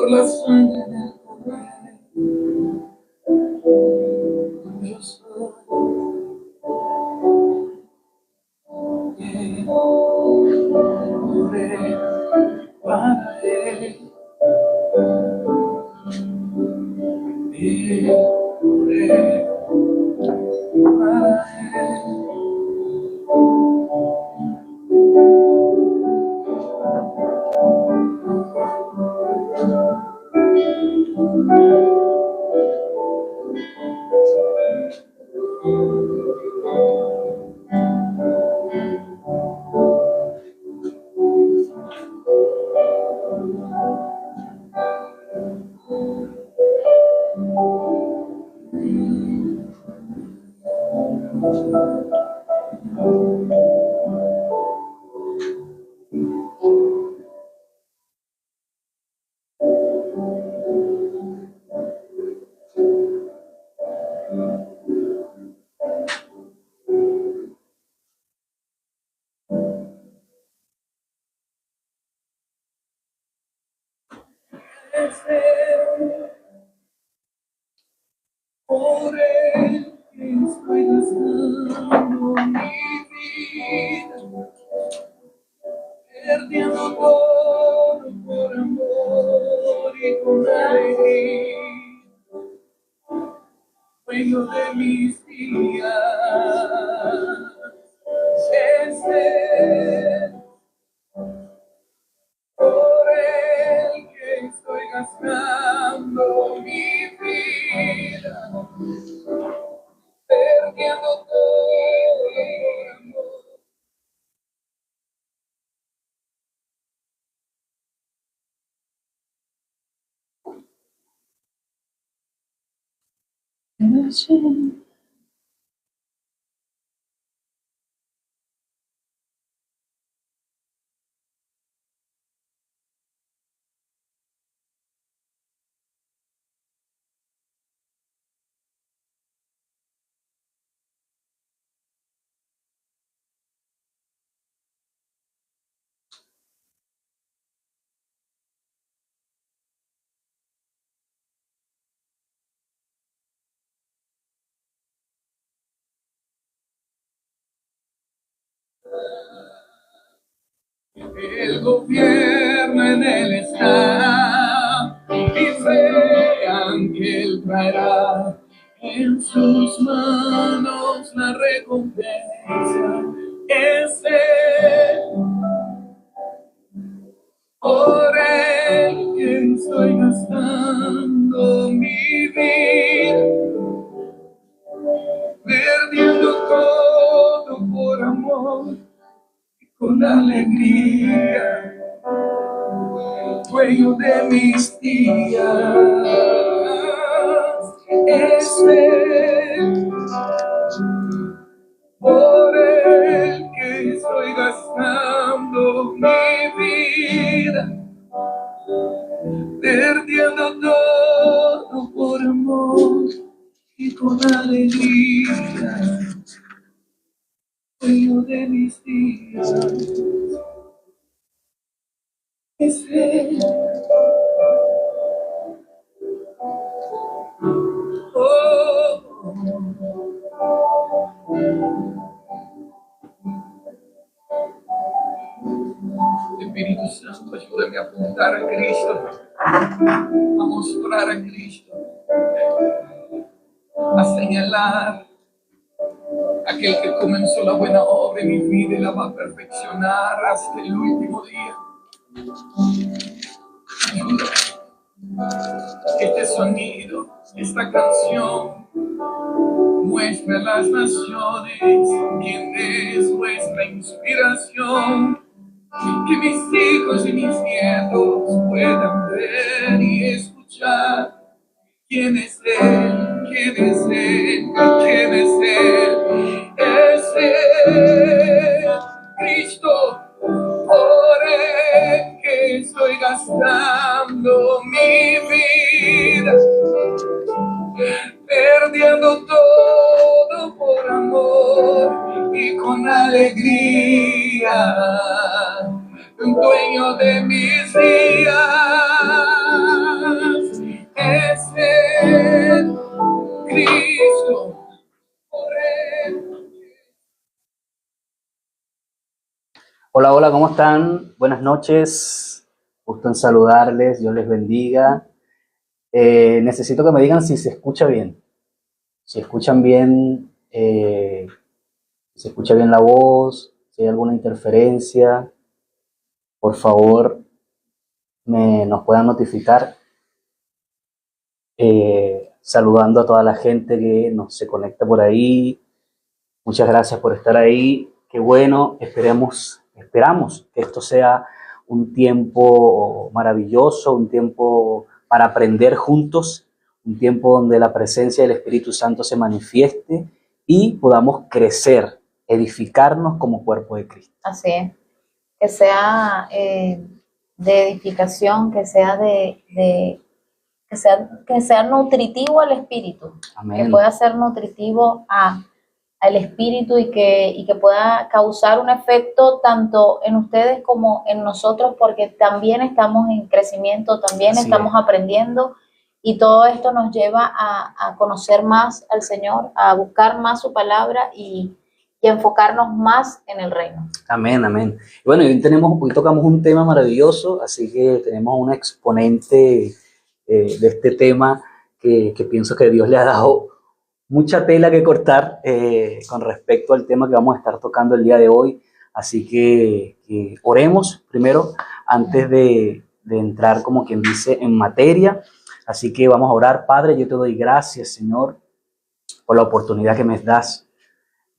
por la sangre del Cordero. Yo soy que moré para Él. Y moré para Él. Por Él que estoy gastando mi vida, perdiendo todo por amor y con alegría, dueño de mis días. Es Él, por Él que estoy gastando mi vida, perdiendo todo por amor. El gobierno en Él está, y vean que Él traerá en sus manos la recompensa. Es Él, por Él que estoy gastando mi vida, perdiendo todo por amor y con alegría, dueño de mis días. Es Él, por Él que estoy gastando mi vida, perdiendo todo por amor y con alegría, dueño de mis días. Es Él. Espíritu Santo, ayúdame a apuntar a Cristo, a mostrar a Cristo, a señalar aquel que comenzó la buena obra en mi vida y la va a perfeccionar hasta el último día. Ayúdame. Este sonido, esta canción, muestra a las naciones quién es nuestra inspiración. Que mis hijos y mis nietos puedan ver y escuchar quién es Él, quién es Él, quién es Él. Es Él, Cristo, por Él que estoy gastando mi vida, perdiendo todo por amor y con alegría, dueño de mis días. Hola, hola, ¿cómo están? Buenas noches. Gusto en saludarles. Dios les bendiga. Necesito que me digan si se escucha bien. Si escuchan bien, si se escucha bien la voz, si hay alguna interferencia, por favor, nos puedan notificar. Saludando a toda la gente que se conecta por ahí. Muchas gracias por estar ahí. Qué bueno, esperamos que esto sea un tiempo maravilloso, un tiempo para aprender juntos, un tiempo donde la presencia del Espíritu Santo se manifieste y podamos crecer, edificarnos como cuerpo de Cristo. Así es, que sea de edificación, que sea nutritivo al espíritu, Amén. que pueda ser nutritivo al espíritu y que pueda causar un efecto tanto en ustedes como en nosotros, porque también estamos en crecimiento, también Así estamos es. aprendiendo, y todo esto nos lleva a conocer más al Señor, a buscar más su palabra y enfocarnos más en el reino. Amén, amén. Y bueno, hoy tocamos un tema maravilloso, así que tenemos un exponente de este tema que pienso que Dios le ha dado mucha tela que cortar con respecto al tema que vamos a estar tocando el día de hoy. Así que oremos primero antes de entrar, como quien dice, en materia. Así que vamos a orar. Padre, yo te doy gracias, Señor, por la oportunidad que me das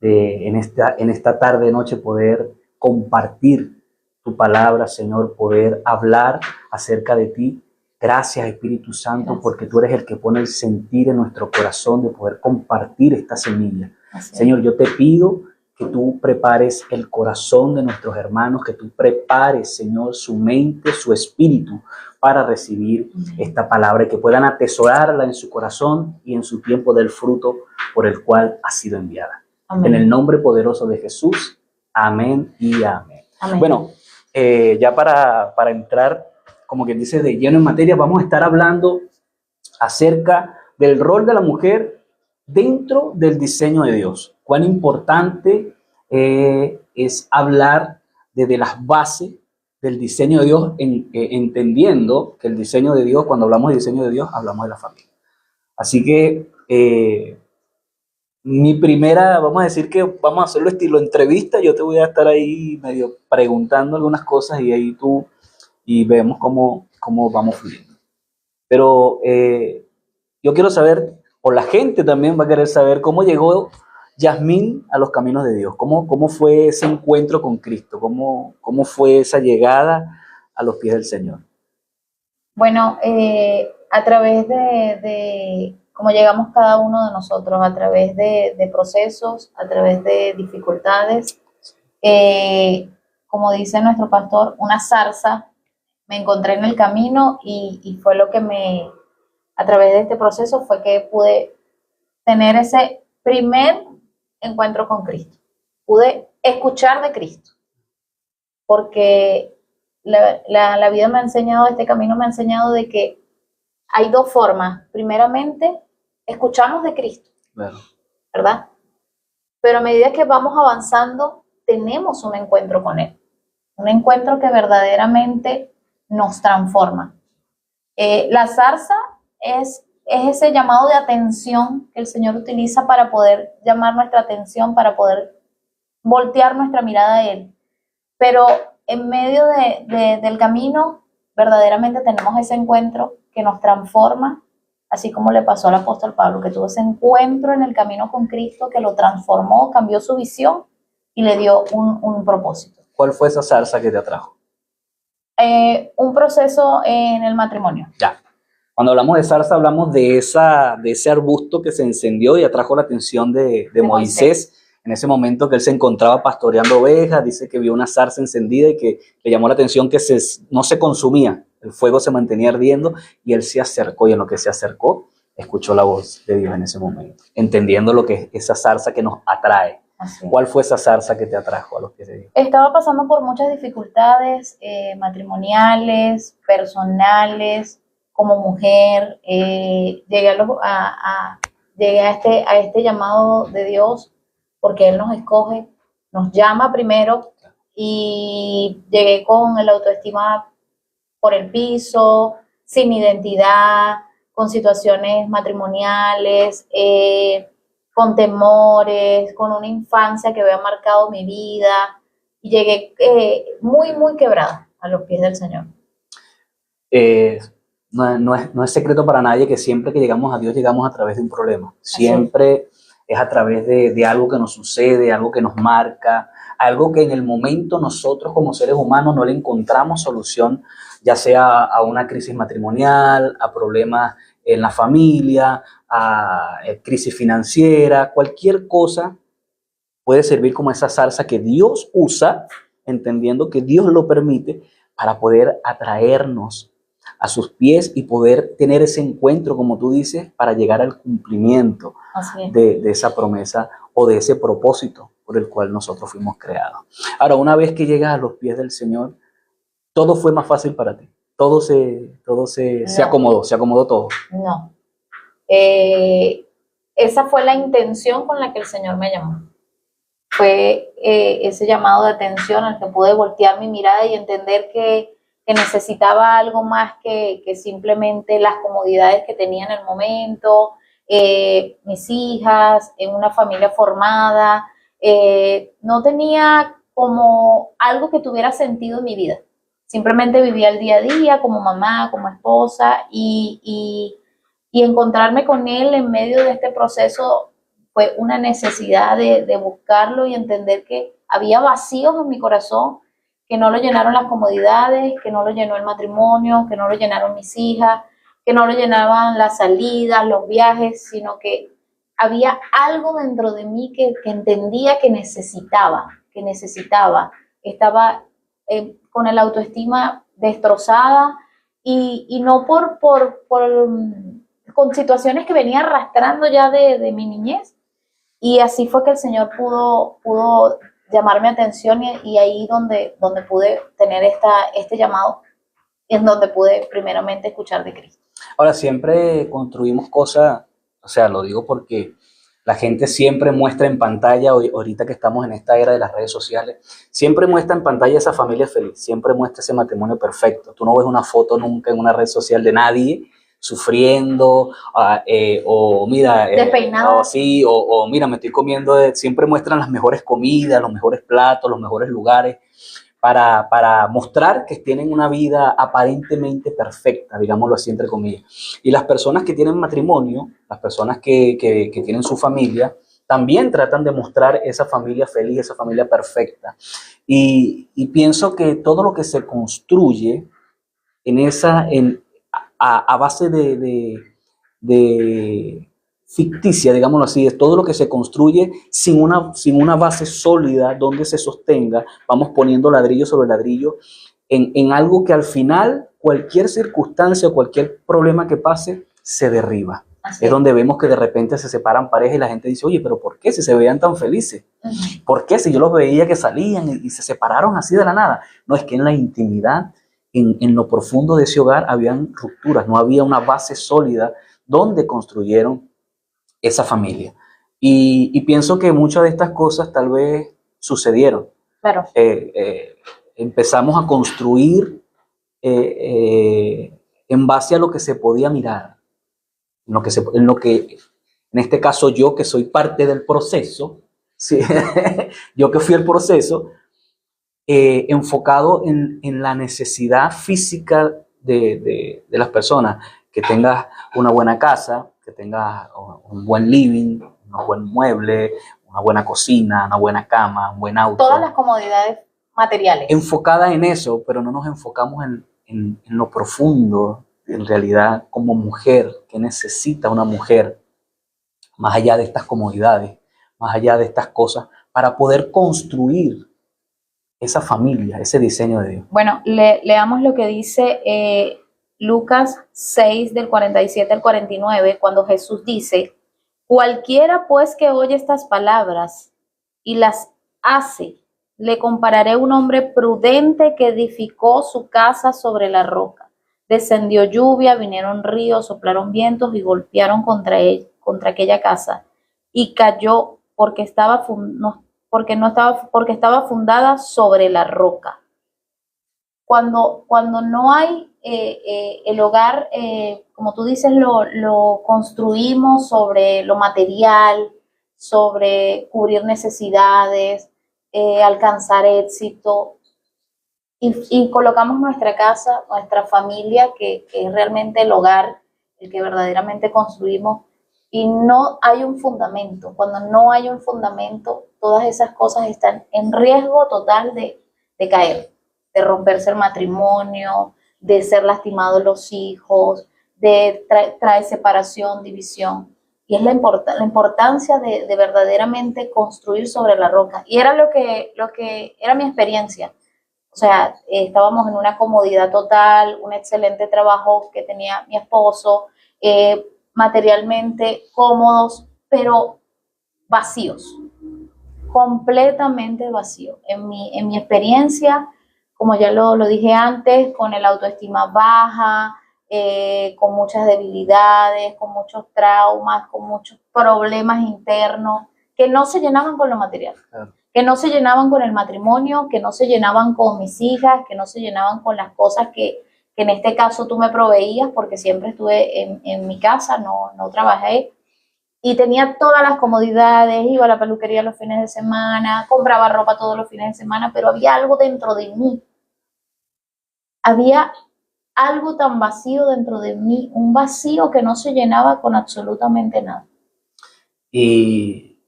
de en esta tarde, noche, poder compartir tu palabra, Señor, poder hablar acerca de ti. Gracias, Espíritu Santo, gracias, porque tú eres el que pone el sentir en nuestro corazón de poder compartir esta semilla. Señor, yo te pido que tú prepares el corazón de nuestros hermanos, que tú prepares, Señor, su mente, su espíritu para recibir esta palabra y que puedan atesorarla en su corazón y en su tiempo del fruto por el cual ha sido enviada. Amén. En el nombre poderoso de Jesús, amén y amén. Amén. Bueno, ya para entrar, como quien dice, de lleno en materia, vamos a estar hablando acerca del rol de la mujer dentro del diseño de Dios. Cuán importante es hablar desde las bases del diseño de Dios, entendiendo que el diseño de Dios, cuando hablamos de diseño de Dios, hablamos de la familia. Así que mi primera, vamos a decir que vamos a hacerlo estilo entrevista, yo te voy a estar ahí medio preguntando algunas cosas y ahí tú y vemos cómo vamos fluyendo. Pero yo quiero saber, o la gente también va a querer saber cómo llegó Yasmín a los caminos de Dios, cómo fue ese encuentro con Cristo, cómo fue esa llegada a los pies del Señor. Bueno, a través de cómo llegamos cada uno de nosotros, a través de procesos, a través de dificultades, como dice nuestro pastor, una zarza me encontré en el camino y fue lo que a través de este proceso fue que pude tener ese primer encuentro con Cristo. Pude escuchar de Cristo, porque la vida me ha enseñado, este camino me ha enseñado de que hay dos formas. Primeramente, escuchamos de Cristo, bueno, ¿verdad? Pero a medida que vamos avanzando, tenemos un encuentro con Él. Un encuentro que verdaderamente nos transforma. La zarza es ese llamado de atención que el Señor utiliza para poder llamar nuestra atención, para poder voltear nuestra mirada a Él. Pero en medio del camino, verdaderamente tenemos ese encuentro que nos transforma, así como le pasó al apóstol Pablo, que tuvo ese encuentro en el camino con Cristo, que lo transformó, cambió su visión y le dio un propósito. ¿Cuál fue esa zarza que te atrajo? Un proceso en el matrimonio. Ya. Cuando hablamos de zarza, hablamos de ese arbusto que se encendió y atrajo la atención de Moisés. En ese momento que él se encontraba pastoreando ovejas, dice que vio una zarza encendida y que le llamó la atención que no se consumía, el fuego se mantenía ardiendo y él se acercó, y en lo que se acercó, escuchó la voz de Dios en ese momento, entendiendo lo que es esa zarza que nos atrae. Así. ¿Cuál fue esa zarza que te atrajo a los pies de Dios? Estaba pasando por muchas dificultades matrimoniales, personales, como mujer. Llegué a este llamado de Dios porque Él nos escoge, nos llama primero y llegué con el autoestima por el piso, sin identidad, con situaciones matrimoniales, con temores, con una infancia que había marcado mi vida, y llegué muy, muy quebrada a los pies del Señor. No es secreto para nadie que siempre que llegamos a Dios llegamos a través de un problema. Siempre es a través de algo que nos sucede, algo que nos marca, algo que en el momento nosotros como seres humanos no le encontramos solución, ya sea a una crisis matrimonial, a problemas en la familia, a crisis financiera, cualquier cosa puede servir como esa salsa que Dios usa, entendiendo que Dios lo permite para poder atraernos a sus pies y poder tener ese encuentro, como tú dices, para llegar al cumplimiento de esa promesa o de ese propósito por el cual nosotros fuimos creados. Ahora, una vez que llegas a los pies del Señor, todo fue más fácil para ti. Todo se acomodó todo. No. Esa fue la intención con la que el Señor me llamó. Fue ese llamado de atención al que pude voltear mi mirada y entender que necesitaba algo más que simplemente las comodidades que tenía en el momento, mis hijas, en una familia formada. No tenía como algo que tuviera sentido en mi vida. Simplemente vivía el día a día como mamá, como esposa, y encontrarme con Él en medio de este proceso fue una necesidad de buscarlo y entender que había vacíos en mi corazón que no lo llenaron las comodidades, que no lo llenó el matrimonio, que no lo llenaron mis hijas, que no lo llenaban las salidas, los viajes, sino que había algo dentro de mí que entendía que necesitaba. Estaba con el autoestima destrozada y no con situaciones que venía arrastrando ya de mi niñez. Y así fue que el Señor pudo llamar mi atención y ahí donde pude tener este llamado, en donde pude primeramente escuchar de Cristo. Ahora, siempre construimos cosas, o sea, lo digo porque la gente siempre muestra en pantalla, ahorita que estamos en esta era de las redes sociales, siempre muestra en pantalla esa familia feliz, siempre muestra ese matrimonio perfecto. Tú no ves una foto nunca en una red social de nadie sufriendo, o mira, despeinado. O mira, me estoy comiendo, siempre muestran las mejores comidas, los mejores platos, los mejores lugares, para mostrar que tienen una vida aparentemente perfecta, digámoslo así entre comillas. Y las personas que tienen matrimonio, las personas que tienen su familia, también tratan de mostrar esa familia feliz, esa familia perfecta. Y pienso que todo lo que se construye a base de ficticia, digámoslo así, es todo lo que se construye sin una base sólida donde se sostenga. Vamos poniendo ladrillo sobre ladrillo en algo que al final cualquier circunstancia o cualquier problema que pase se derriba. Es donde vemos que de repente se separan parejas y la gente dice, oye, pero ¿por qué si se veían tan felices? ¿Por qué si yo los veía que salían y se separaron así de la nada? No, es que en la intimidad, en lo profundo de ese hogar habían rupturas, no había una base sólida donde construyeron esa familia. Y pienso que muchas de estas cosas tal vez sucedieron. Claro. Empezamos a construir en base a lo que se podía mirar, en este caso yo que soy parte del proceso, ¿sí? Yo que fui el proceso, enfocado en la necesidad física de las personas, que tengas una buena casa, que tengas un buen living, un buen mueble, una buena cocina, una buena cama, un buen auto. Todas las comodidades materiales. Enfocada en eso, pero no nos enfocamos en lo profundo, en realidad, como mujer, que necesita una mujer, más allá de estas comodidades, más allá de estas cosas, para poder construir esa familia, ese diseño de Dios. Bueno, leamos lo que dice Lucas 6, del 47 al 49, cuando Jesús dice, cualquiera pues que oye estas palabras y las hace, le compararé a un hombre prudente que edificó su casa sobre la roca. Descendió lluvia, vinieron ríos, soplaron vientos y golpearon contra aquella casa. Y cayó porque porque estaba fundada sobre la roca. Cuando no hay el hogar, como tú dices, lo construimos sobre lo material, sobre cubrir necesidades, alcanzar éxito, y colocamos nuestra casa, nuestra familia, que es realmente el hogar, el que verdaderamente construimos, y no hay un fundamento. Cuando no hay un fundamento, todas esas cosas están en riesgo total de caer, de romperse el matrimonio, de ser lastimados los hijos, de traer separación, división. Y es la importancia de verdaderamente construir sobre la roca. Y era lo que era mi experiencia. O sea, estábamos en una comodidad total, un excelente trabajo que tenía mi esposo, materialmente cómodos, pero vacíos, completamente vacíos. En mi experiencia, como ya lo dije antes, con el autoestima baja, con muchas debilidades, con muchos traumas, con muchos problemas internos que no se llenaban con lo material. Claro. Que no se llenaban con el matrimonio, que no se llenaban con mis hijas, que no se llenaban con las cosas que en este caso tú me proveías, porque siempre estuve en mi casa, no trabajé, y tenía todas las comodidades, iba a la peluquería los fines de semana, compraba ropa todos los fines de semana, pero había algo dentro de mí, había algo tan vacío dentro de mí, un vacío que no se llenaba con absolutamente nada. Y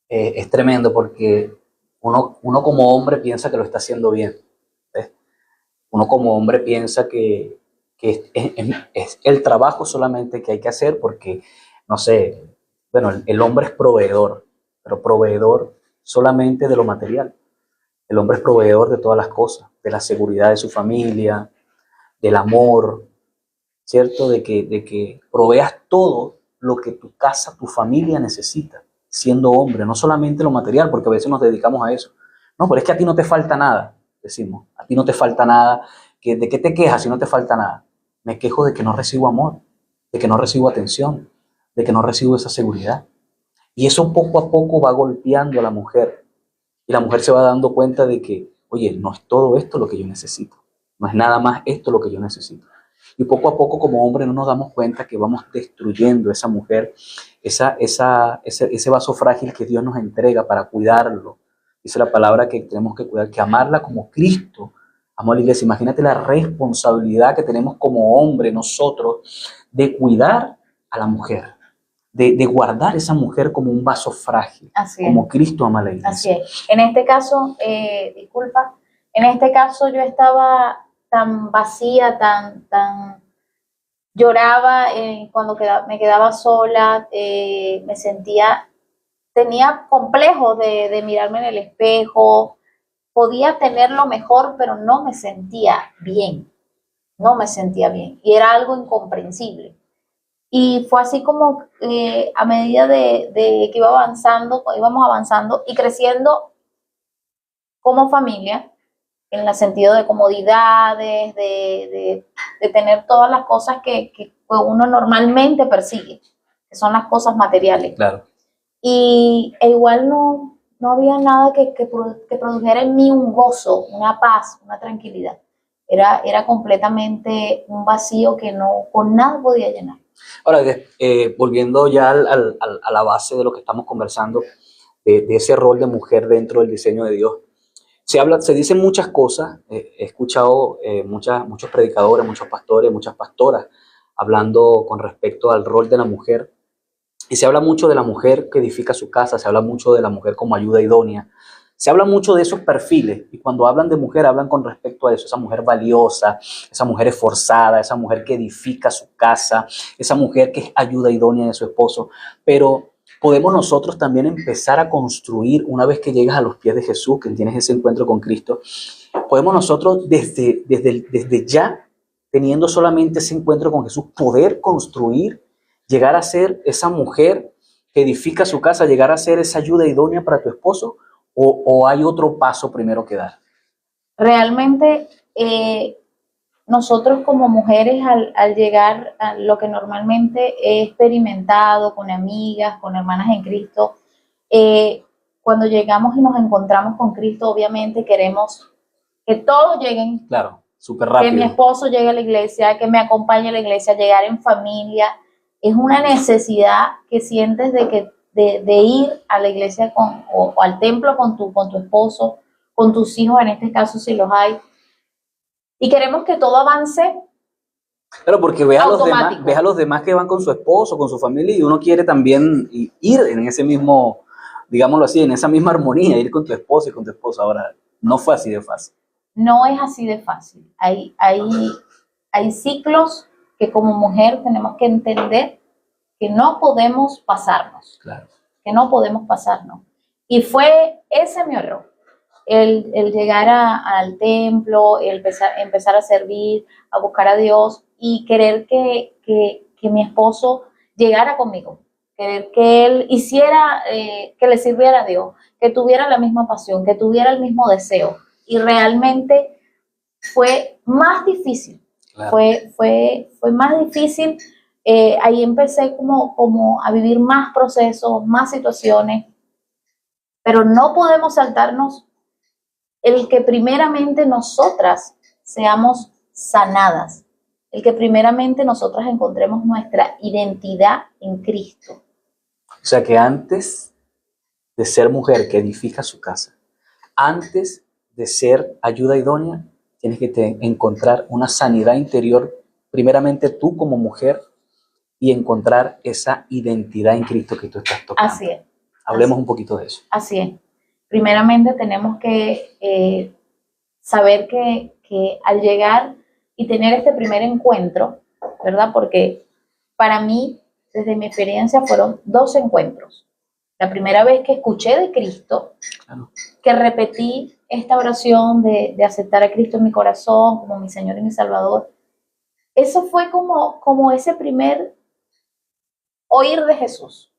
es tremendo porque uno como hombre piensa que lo está haciendo bien, ¿ves? Uno como hombre piensa que es el trabajo solamente que hay que hacer porque, no sé, bueno, el hombre es proveedor, pero proveedor solamente de lo material. El hombre es proveedor de todas las cosas, de la seguridad de su familia, del amor, ¿cierto? De que proveas todo lo que tu casa, tu familia necesita, siendo hombre, no solamente lo material, porque a veces nos dedicamos a eso. No, pero es que a ti no te falta nada, decimos, a ti no te falta nada. ¿De qué te quejas si no te falta nada? Me quejo de que no recibo amor, de que no recibo atención, de que no recibo esa seguridad. Y eso poco a poco va golpeando a la mujer. Y la mujer se va dando cuenta de que, oye, no es todo esto lo que yo necesito. No es nada más esto lo que yo necesito. Y poco a poco como hombre no nos damos cuenta que vamos destruyendo esa mujer, ese vaso frágil que Dios nos entrega para cuidarlo. Dice la palabra que tenemos que cuidar, que amarla como Cristo amó a la iglesia. Imagínate la responsabilidad que tenemos como hombre nosotros de cuidar a la mujer, de guardar esa mujer como un vaso frágil, como Cristo ama a la iglesia. Así es. En este caso, disculpa, en este caso yo estaba tan vacía, tan lloraba cuando me quedaba sola, me sentía, tenía complejos de mirarme en el espejo, podía tener lo mejor, pero no me sentía bien, y era algo incomprensible. Y fue así como a medida de que íbamos avanzando y creciendo como familia, en el sentido de comodidades, de tener todas las cosas que uno normalmente persigue, que son las cosas materiales. Claro. Y igual no había nada que produjera en mí un gozo, una paz, una tranquilidad. Era completamente un vacío que con nada podía llenar. Ahora, volviendo ya a la base de lo que estamos conversando, de ese rol de mujer dentro del diseño de Dios, se dicen muchas cosas. He escuchado muchos predicadores, muchos pastores, muchas pastoras hablando con respecto al rol de la mujer. Y se habla mucho de la mujer que edifica su casa, se habla mucho de la mujer como ayuda idónea. Se habla mucho de esos perfiles y cuando hablan de mujer hablan con respecto a eso, esa mujer valiosa, esa mujer esforzada, esa mujer que edifica su casa, esa mujer que es ayuda idónea de su esposo. Pero podemos nosotros también empezar a construir, una vez que llegas a los pies de Jesús, que tienes ese encuentro con Cristo, podemos nosotros desde ya, teniendo solamente ese encuentro con Jesús, poder construir, llegar a ser esa mujer que edifica su casa, llegar a ser esa ayuda idónea para tu esposo. ¿O hay otro paso primero que dar? Realmente nosotros como mujeres al llegar a lo que normalmente he experimentado con amigas, con hermanas en Cristo, cuando llegamos y nos encontramos con Cristo, obviamente queremos que todos lleguen. Claro, súper Que mi rápido. esposo llegue a la iglesia, que me acompañe a la iglesia, llegar en familia. Es una necesidad que sientes de ir a la iglesia o al templo con tu esposo, con tus hijos, en este caso si los hay. Y queremos que todo avance. Claro, porque ves automático. a los demás que van con su esposo, con su familia, y uno quiere también ir en ese mismo, digámoslo así, en esa misma armonía, ir con tu esposo y con tu esposa. Ahora, no fue así de fácil. No es así de fácil. Hay ciclos que como mujer tenemos que entender que no podemos pasarnos. Claro. Que no podemos pasarnos. Y fue ese mi error. El llegar al templo, el empezar a servir, a buscar a Dios y querer que mi esposo llegara conmigo, querer que él hiciera, que le sirviera a Dios, que tuviera la misma pasión, que tuviera el mismo deseo. Y realmente fue más difícil, Claro. fue más difícil. Ahí empecé como a vivir más procesos, más situaciones, pero no podemos saltarnos el que primeramente nosotras seamos sanadas, el que primeramente nosotras encontremos nuestra identidad en Cristo. O sea que antes de ser mujer que edifica su casa, antes de ser ayuda idónea, tienes que encontrar una sanidad interior, primeramente tú como mujer, y encontrar esa identidad en Cristo que tú estás tocando. Así es. Hablemos un poquito de eso. Así es. Primeramente tenemos que saber que al llegar y tener este primer encuentro, ¿verdad? Porque para mí, desde mi experiencia, fueron 2 encuentros. La primera vez que escuché de Cristo, Claro. que repetí esta oración de aceptar a Cristo en mi corazón como mi Señor y mi Salvador, eso fue como ese primer oír de Jesús.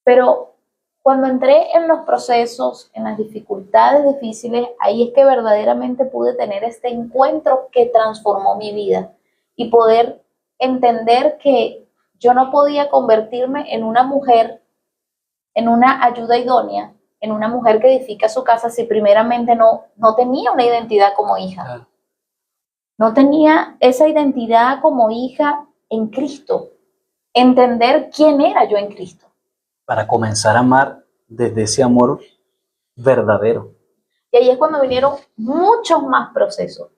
Pero cuando entré en los procesos, en las dificultades difíciles, ahí es que verdaderamente pude tener este encuentro que transformó mi vida y poder entender que yo no podía convertirme en una mujer, en una ayuda idónea, en una mujer que edifica su casa si primeramente no tenía una identidad como hija. Claro. No tenía esa identidad como hija en Cristo. Entender quién era yo en Cristo. Para comenzar a amar desde ese amor verdadero. Y ahí es cuando vinieron muchos más procesos.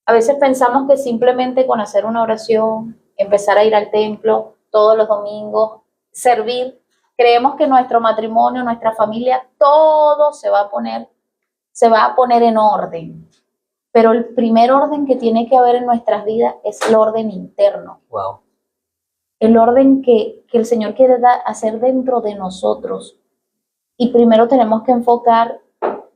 A veces pensamos que simplemente con hacer una oración, empezar a ir al templo todos los domingos, servir, creemos que nuestro matrimonio, nuestra familia, todo se va a poner en orden. Pero el primer orden que tiene que haber en nuestras vidas es el orden interno. Wow. El orden que el Señor quiere hacer dentro de nosotros. Y primero tenemos que enfocar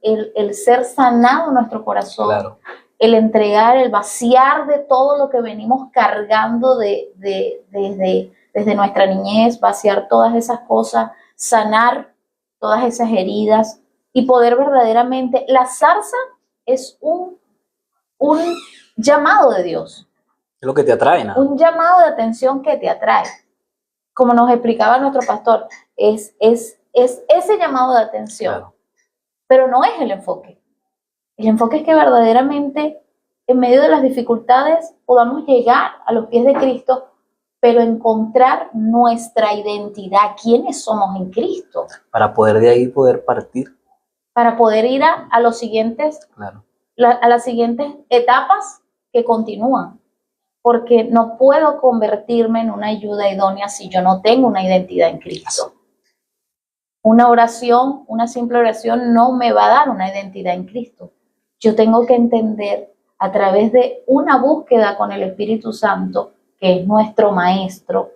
el ser sanado en nuestro corazón, Claro. el entregar, el vaciar de todo lo que venimos cargando desde nuestra niñez, vaciar todas esas cosas, sanar todas esas heridas y poder verdaderamente, la zarza es un llamado de Dios. Es lo que te atrae, ¿no? Un llamado de atención que te atrae. Como nos explicaba nuestro pastor, es ese llamado de atención. Claro. Pero no es el enfoque. El enfoque es que verdaderamente en medio de las dificultades podamos llegar a los pies de Cristo, pero encontrar nuestra identidad, quiénes somos en Cristo. Para poder de ahí poder partir. Para poder ir a los siguientes, Claro. a las siguientes etapas que continúan. Porque no puedo convertirme en una ayuda idónea si yo no tengo una identidad en Cristo. Una oración, una simple oración no me va a dar una identidad en Cristo. Yo tengo que entender a través de una búsqueda con el Espíritu Santo, que es nuestro Maestro,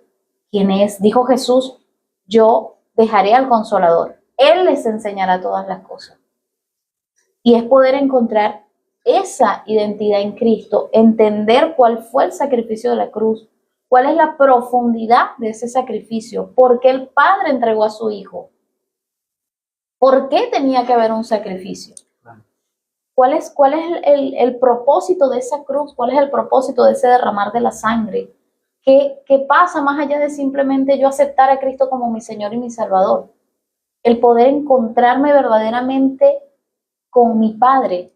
quien es, dijo Jesús, yo dejaré al Consolador. Él les enseñará todas las cosas. Y es poder encontrar esa identidad en Cristo, entender cuál fue el sacrificio de la cruz, cuál es la profundidad de ese sacrificio, por qué el Padre entregó a su Hijo, por qué tenía que haber un sacrificio, cuál es el propósito de esa cruz, cuál es el propósito de ese derramar de la sangre, qué pasa más allá de simplemente yo aceptar a Cristo como mi Señor y mi Salvador. el poder encontrarme verdaderamente con mi Padre,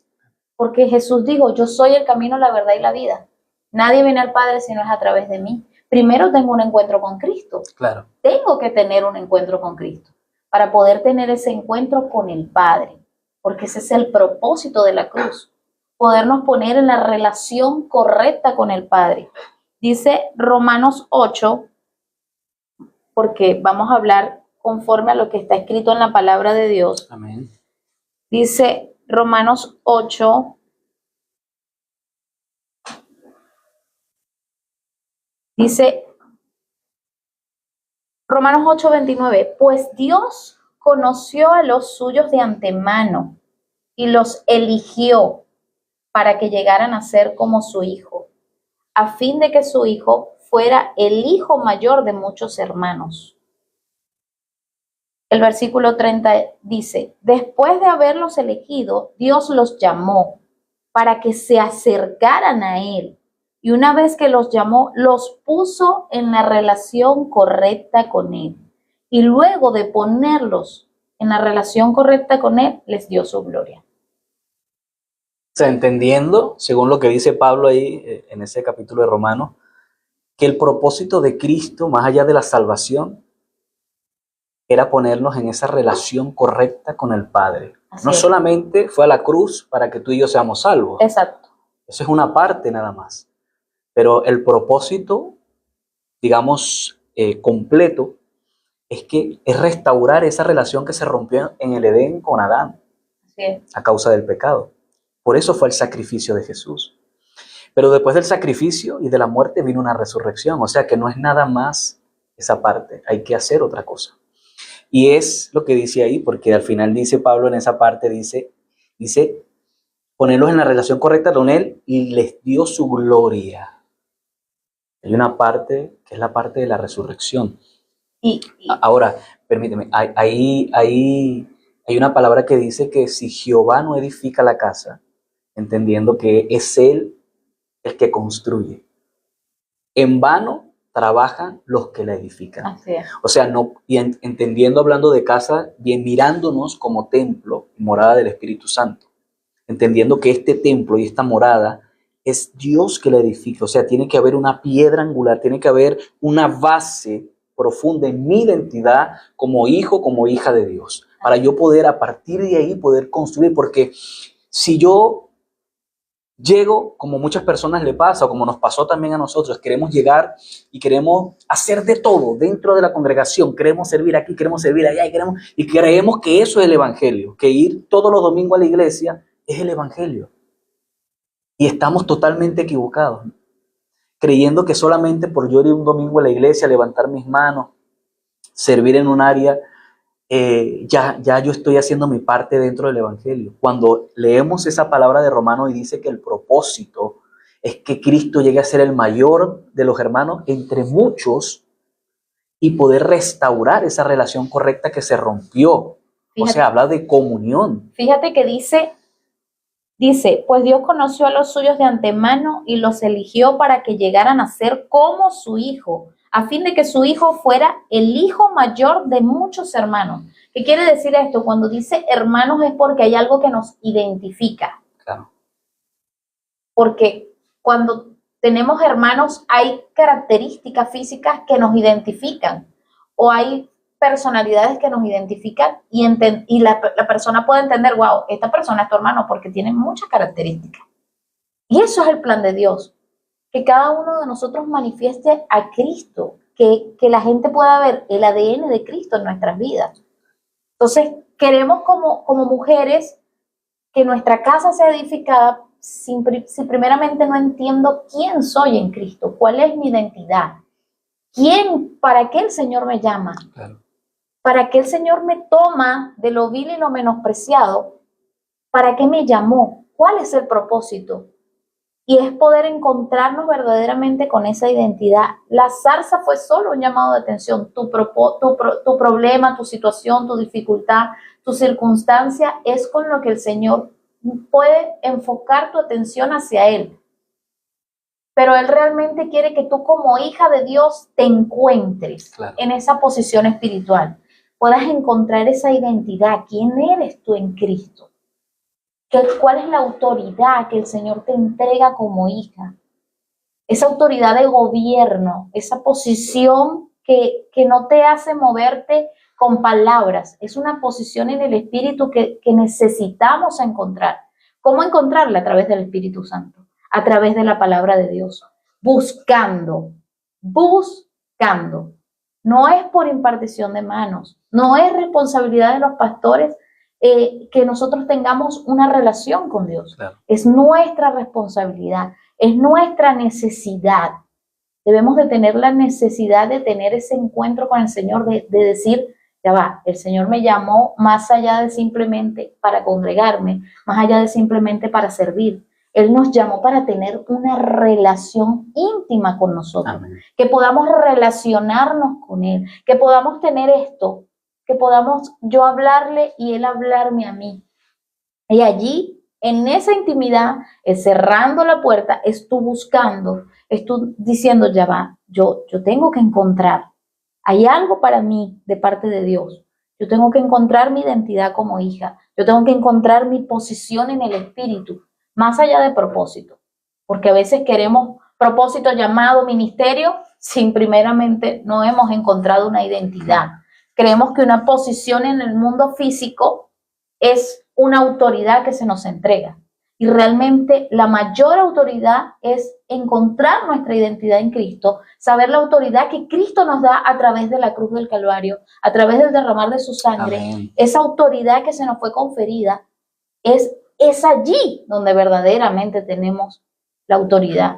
porque Jesús dijo, yo soy el camino, la verdad y la vida. Nadie viene al Padre si no es a través de mí. Primero tengo un encuentro con Cristo. Claro. Tengo que tener un encuentro con Cristo para poder tener ese encuentro con el Padre, porque ese es el propósito de la cruz, podernos poner en la relación correcta con el Padre. Dice Romanos 8, porque vamos a hablar conforme a lo que está escrito en la palabra de Dios. Amén. Dice Romanos 8, dice Romanos 8:29, pues Dios conoció a los suyos de antemano y los eligió para que llegaran a ser como su hijo, a fin de que su hijo fuera el hijo mayor de muchos hermanos. El versículo 30 dice, después de haberlos elegido, Dios los llamó para que se acercaran a Él. Y una vez que los llamó, los puso en la relación correcta con Él. Y luego de ponerlos en la relación correcta con Él, les dio su gloria. O sea, entendiendo, según lo que dice Pablo ahí en ese capítulo de Romanos, que el propósito de Cristo, más allá de la salvación, era ponernos en esa relación correcta con el Padre. Así No es. solamente fue a la cruz para que tú y yo seamos salvos. Exacto. Eso es una parte nada más. Pero el propósito, digamos, completo, es que es restaurar esa relación que se rompió en el Edén con Adán Así es. a causa del pecado. Por eso fue el sacrificio de Jesús. Pero después del sacrificio y de la muerte vino una resurrección. O sea que no es nada más esa parte. Hay que hacer otra cosa. Y es lo que dice ahí, porque al final dice Pablo en esa parte, dice ponerlos en la relación correcta con Él y les dio su gloria. Hay una parte que es la parte de la resurrección. Ahora, permíteme, hay una palabra que dice que si Jehová no edifica la casa, entendiendo que es Él el que construye, en vano trabajan los que la edifican. Así es. O sea, no, y entendiendo, hablando de casa, bien mirándonos como templo y morada del Espíritu Santo, entendiendo que este templo y esta morada es Dios que la edifica. O sea, tiene que haber una piedra angular, tiene que haber una base profunda en mi identidad como hijo, como hija de Dios, para yo poder a partir de ahí poder construir, porque si yo llego, como muchas personas le pasa, o como nos pasó también a nosotros, queremos llegar y queremos hacer de todo dentro de la congregación, queremos servir aquí, queremos servir allá, y creemos que eso es el evangelio, que ir todos los domingos a la iglesia es el evangelio. Y estamos totalmente equivocados, creyendo que solamente por yo ir un domingo a la iglesia, levantar mis manos, servir en un área, ya yo estoy haciendo mi parte dentro del evangelio. Cuando leemos esa palabra de Romanos y dice que el propósito es que Cristo llegue a ser el mayor de los hermanos entre muchos y poder restaurar esa relación correcta que se rompió. Fíjate, o sea, habla de comunión. Fíjate que dice, pues Dios conoció a los suyos de antemano y los eligió para que llegaran a ser como su hijo, a fin de que su hijo fuera el hijo mayor de muchos hermanos. ¿Qué quiere decir esto? Cuando dice hermanos es porque hay algo que nos identifica. Claro. Porque cuando tenemos hermanos hay características físicas que nos identifican o hay personalidades que nos identifican y la persona puede entender, wow, esta persona es tu hermano porque tiene muchas características. Y eso es el plan de Dios, que cada uno de nosotros manifieste a Cristo, que la gente pueda ver el ADN de Cristo en nuestras vidas. Entonces, queremos como mujeres que nuestra casa sea edificada si primeramente no entiendo quién soy en Cristo, cuál es mi identidad, para qué el Señor me llama. Claro. ¿Para qué el Señor me toma de lo vil y lo menospreciado? ¿Para qué me llamó? ¿Cuál es el propósito? Y es poder encontrarnos verdaderamente con esa identidad. La zarza fue solo un llamado de atención. Tu problema, tu situación, tu dificultad, tu circunstancia es con lo que el Señor puede enfocar tu atención hacia Él. Pero Él realmente quiere que tú como hija de Dios te encuentres en esa posición espiritual. puedas encontrar esa identidad. ¿Quién eres tú en Cristo? ¿Cuál es la autoridad que el Señor te entrega como hija? Esa autoridad de gobierno, esa posición que no te hace moverte con palabras, es una posición en el Espíritu que necesitamos encontrar. ¿Cómo encontrarla? A través del Espíritu Santo, a través de la palabra de Dios, buscando. No es por impartición de manos, no es responsabilidad de los pastores que nosotros tengamos una relación con Dios. Claro. Es nuestra responsabilidad, es nuestra necesidad. Debemos de tener la necesidad de tener ese encuentro con el Señor, de decir, ya va, el Señor me llamó más allá de simplemente para congregarme, más allá de simplemente para servir. Él nos llamó para tener una relación íntima con nosotros. Amén. Que podamos relacionarnos con Él, que podamos tener esto, que podamos yo hablarle y Él hablarme a mí. Y allí, en esa intimidad, cerrando la puerta, es tú buscando, es tú diciendo, ya va, yo tengo que encontrar, hay algo para mí de parte de Dios. Yo tengo que encontrar mi identidad como hija, yo tengo que encontrar mi posición en el Espíritu, más allá de propósito, porque a veces queremos propósito, llamado, ministerio, sin primeramente no hemos encontrado una identidad. Creemos que una posición en el mundo físico es una autoridad que se nos entrega. Y realmente la mayor autoridad es encontrar nuestra identidad en Cristo, saber la autoridad que Cristo nos da a través de la cruz del Calvario, a través del derramar de su sangre. Amén. Esa autoridad que se nos fue conferida es allí donde verdaderamente tenemos la autoridad.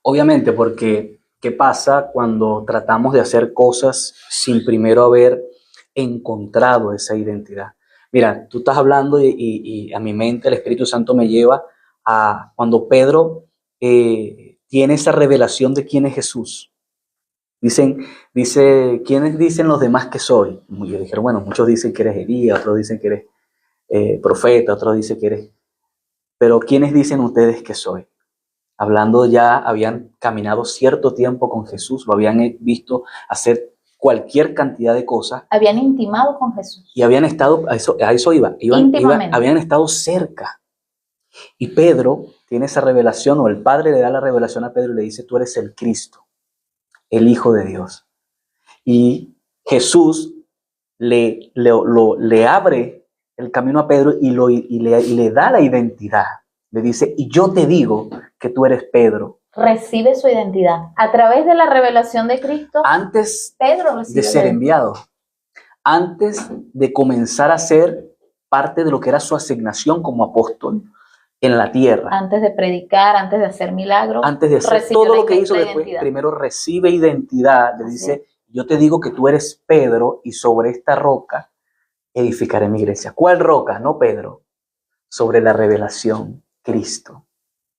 Obviamente, porque ¿qué pasa cuando tratamos de hacer cosas sin primero haber encontrado esa identidad? Mira, tú estás hablando y a mi mente el Espíritu Santo me lleva a cuando Pedro tiene esa revelación de quién es Jesús. Dice, ¿quiénes dicen los demás que soy? Y yo dijeron, bueno, muchos dicen que eres Elías, otros dicen que eres profeta, otros dicen que eres... Pero ¿quiénes dicen ustedes que soy? Hablando ya, habían caminado cierto tiempo con Jesús, lo habían visto hacer cualquier cantidad de cosas. Habían intimado con Jesús. Y habían estado, a eso habían estado cerca. Y Pedro tiene esa revelación, o el Padre le da la revelación a Pedro y le dice, tú eres el Cristo, el Hijo de Dios. Y Jesús le abre el camino a Pedro y le da la identidad. Le dice, y yo te digo que tú eres Pedro. Recibe su identidad. A través de la revelación de Cristo, antes Pedro recibe de ser enviado, antes de comenzar a ser parte de lo que era su asignación como apóstol en la tierra. Antes de predicar, antes de hacer milagros. Antes de hacer todo lo que hizo después, primero recibe identidad. Le dice, yo te digo que tú eres Pedro y sobre esta roca edificaré mi iglesia. ¿Cuál roca? No Pedro. Sobre la revelación, Cristo.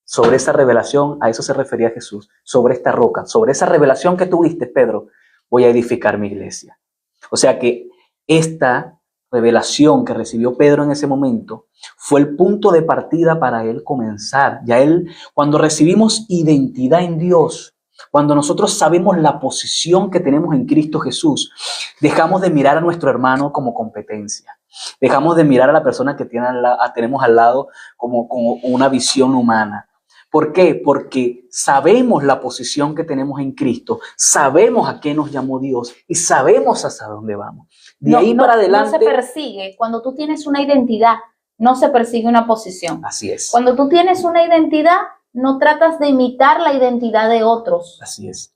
Sobre esa revelación, a eso se refería Jesús, sobre esta roca, sobre esa revelación que tuviste, Pedro, voy a edificar mi iglesia. O sea que esta revelación que recibió Pedro en ese momento fue el punto de partida para él comenzar. Ya él, cuando recibimos identidad en Dios, cuando nosotros sabemos la posición que tenemos en Cristo Jesús, dejamos de mirar a nuestro hermano como competencia. Dejamos de mirar a la persona que tenemos al lado como una visión humana. ¿Por qué? Porque sabemos la posición que tenemos en Cristo, sabemos a qué nos llamó Dios y sabemos hacia dónde vamos. De ahí para adelante... No se persigue. Cuando tú tienes una identidad, no se persigue una posición. Así es. Cuando tú tienes una identidad, no tratas de imitar la identidad de otros. Así es.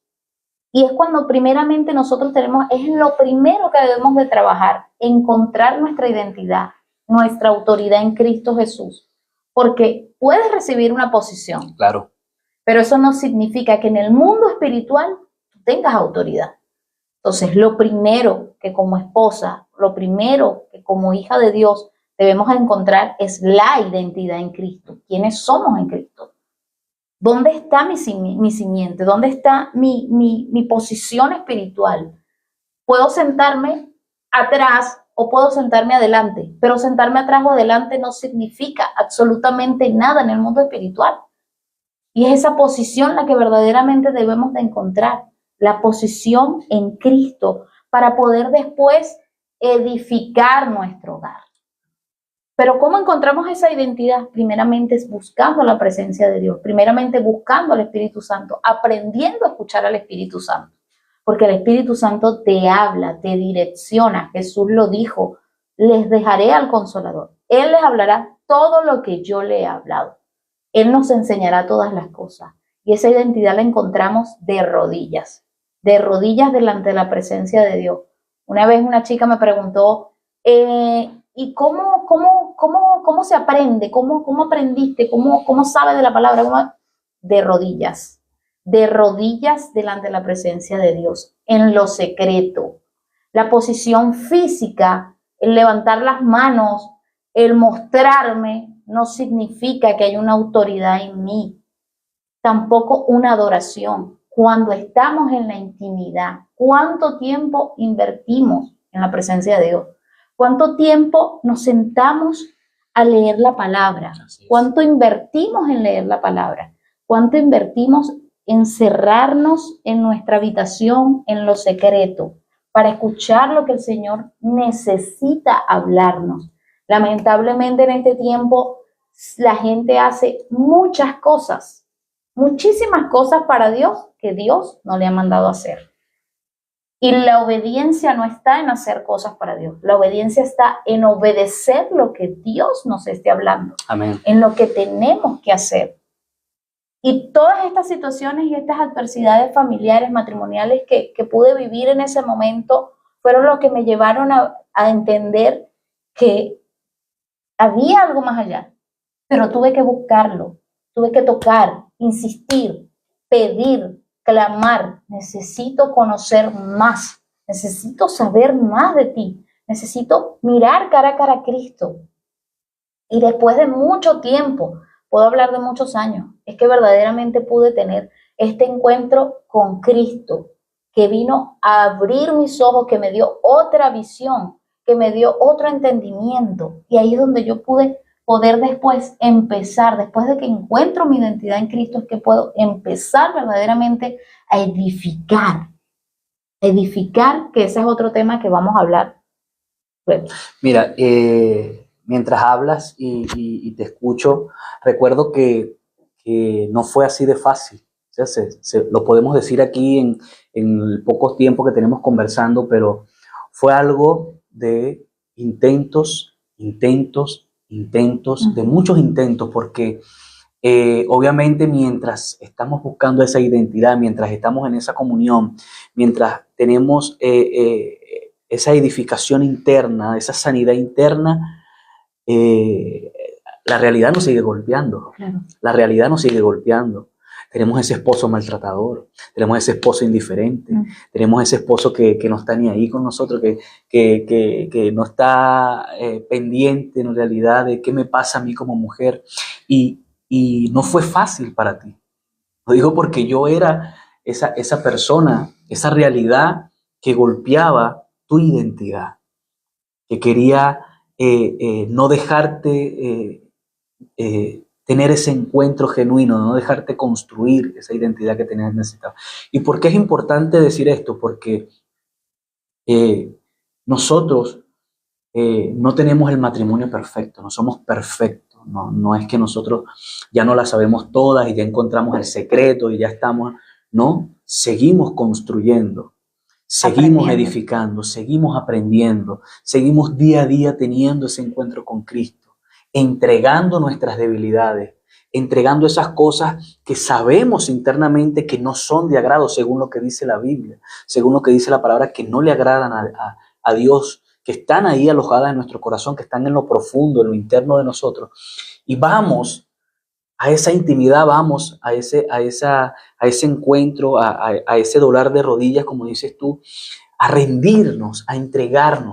Y es cuando primeramente nosotros es lo primero que debemos de trabajar, encontrar nuestra identidad, nuestra autoridad en Cristo Jesús. Porque puedes recibir una posición. Claro. Pero eso no significa que en el mundo espiritual tú tengas autoridad. Entonces, lo primero que como esposa, lo primero que como hija de Dios debemos encontrar es la identidad en Cristo. ¿Quiénes somos en Cristo? ¿Dónde está mi simiente? ¿Dónde está mi posición espiritual? Puedo sentarme atrás o puedo sentarme adelante, pero sentarme atrás o adelante no significa absolutamente nada en el mundo espiritual. Y es esa posición la que verdaderamente debemos de encontrar, la posición en Cristo, para poder después edificar nuestro hogar. Pero ¿cómo encontramos esa identidad? Primeramente es buscando la presencia de Dios, primeramente buscando al Espíritu Santo, aprendiendo a escuchar al Espíritu Santo, porque el Espíritu Santo te habla, te direcciona. Jesús lo dijo, les dejaré al Consolador. Él les hablará todo lo que yo le he hablado. Él nos enseñará todas las cosas. Y esa identidad la encontramos de rodillas delante de la presencia de Dios. Una vez una chica me preguntó, ¿y cómo se aprende? ¿Cómo aprendiste? ¿Cómo sabes de la palabra? De rodillas delante de la presencia de Dios, en lo secreto. La posición física, el levantar las manos, el mostrarme, no significa que haya una autoridad en mí, tampoco una adoración. Cuando estamos en la intimidad, ¿cuánto tiempo invertimos en la presencia de Dios? ¿Cuánto tiempo nos sentamos a leer la palabra? ¿Cuánto invertimos en leer la palabra? ¿Cuánto invertimos en cerrarnos en nuestra habitación, en lo secreto, para escuchar lo que el Señor necesita hablarnos? Lamentablemente en este tiempo la gente hace muchas cosas, muchísimas cosas para Dios que Dios no le ha mandado a hacer. Y la obediencia no está en hacer cosas para Dios. La obediencia está en obedecer lo que Dios nos esté hablando. Amén. En lo que tenemos que hacer. Y todas estas situaciones y estas adversidades familiares, matrimoniales que pude vivir en ese momento fueron lo que me llevaron a entender que había algo más allá. Pero tuve que buscarlo, tuve que tocar, insistir, pedir, clamar. Necesito conocer más, necesito saber más de ti, necesito mirar cara a cara a Cristo. Y después de mucho tiempo, puedo hablar de muchos años, es que verdaderamente pude tener este encuentro con Cristo, que vino a abrir mis ojos, que me dio otra visión, que me dio otro entendimiento. Y ahí es donde yo pude poder después empezar, después de que encuentro mi identidad en Cristo, es que puedo empezar verdaderamente a edificar, que ese es otro tema que vamos a hablar luego. Mira, mientras hablas y te escucho, recuerdo que no fue así de fácil. O sea, lo podemos decir aquí en el poco tiempo que tenemos conversando, pero fue algo de intentos, de muchos intentos, porque obviamente mientras estamos buscando esa identidad, mientras estamos en esa comunión, mientras tenemos esa edificación interna, esa sanidad interna, la realidad nos sigue golpeando. Claro. La realidad nos sigue golpeando. Tenemos ese esposo maltratador, tenemos ese esposo indiferente, tenemos ese esposo que no está ni ahí con nosotros, que no está pendiente en realidad de qué me pasa a mí como mujer. Y no fue fácil para ti. Lo digo porque yo era esa persona, esa realidad que golpeaba tu identidad, que quería no dejarte tener ese encuentro genuino, no dejarte construir esa identidad que tenías necesitado. ¿Y por qué es importante decir esto? Porque nosotros no tenemos el matrimonio perfecto, no somos perfectos, no es que nosotros ya no la sabemos todas y ya encontramos el secreto y ya estamos, no, seguimos construyendo, seguimos edificando, seguimos aprendiendo, seguimos día a día teniendo ese encuentro con Cristo, entregando nuestras debilidades, entregando esas cosas que sabemos internamente que no son de agrado, según lo que dice la Biblia, según lo que dice la palabra, que no le agradan a Dios, que están ahí alojadas en nuestro corazón, que están en lo profundo, en lo interno de nosotros. Y vamos a esa intimidad, vamos a ese encuentro, a ese doblar de rodillas, como dices tú, a rendirnos, a entregar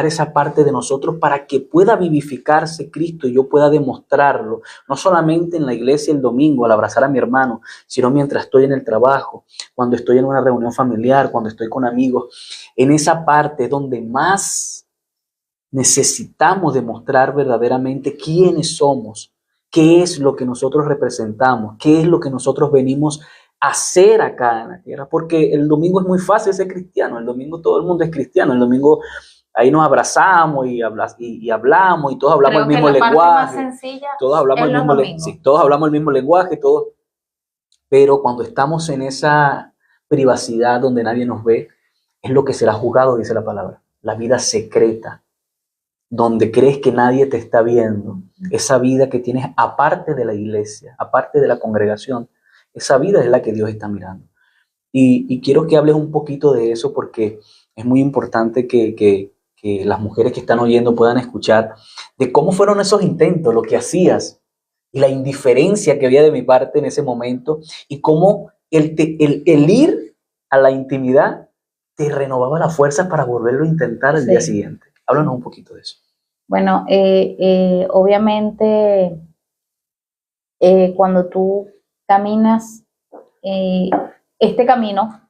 esa parte de nosotros para que pueda vivificarse Cristo y yo pueda demostrarlo, no solamente en la iglesia el domingo al abrazar a mi hermano, sino mientras estoy en el trabajo, cuando estoy en una reunión familiar, cuando estoy con amigos, en esa parte donde más necesitamos demostrar verdaderamente quiénes somos, qué es lo que nosotros representamos, qué es lo que nosotros venimos hacer acá en la tierra, porque el domingo es muy fácil ser cristiano, el domingo todo el mundo es cristiano, el domingo ahí nos abrazamos y hablamos y todos hablamos el mismo lenguaje, todos hablamos el mismo sí, todos hablamos el mismo lenguaje, todos, pero cuando estamos en esa privacidad donde nadie nos ve, es lo que será juzgado, dice la palabra, la vida secreta, donde crees que nadie te está viendo, esa vida que tienes aparte de la iglesia, aparte de la congregación, esa vida es la que Dios está mirando. Y quiero que hables un poquito de eso porque es muy importante que las mujeres que están oyendo puedan escuchar de cómo fueron esos intentos, lo que hacías y la indiferencia que había de mi parte en ese momento y cómo el ir a la intimidad te renovaba las fuerzas para volverlo a intentar el día siguiente. Háblanos un poquito de eso. Bueno, obviamente cuando tú caminas este camino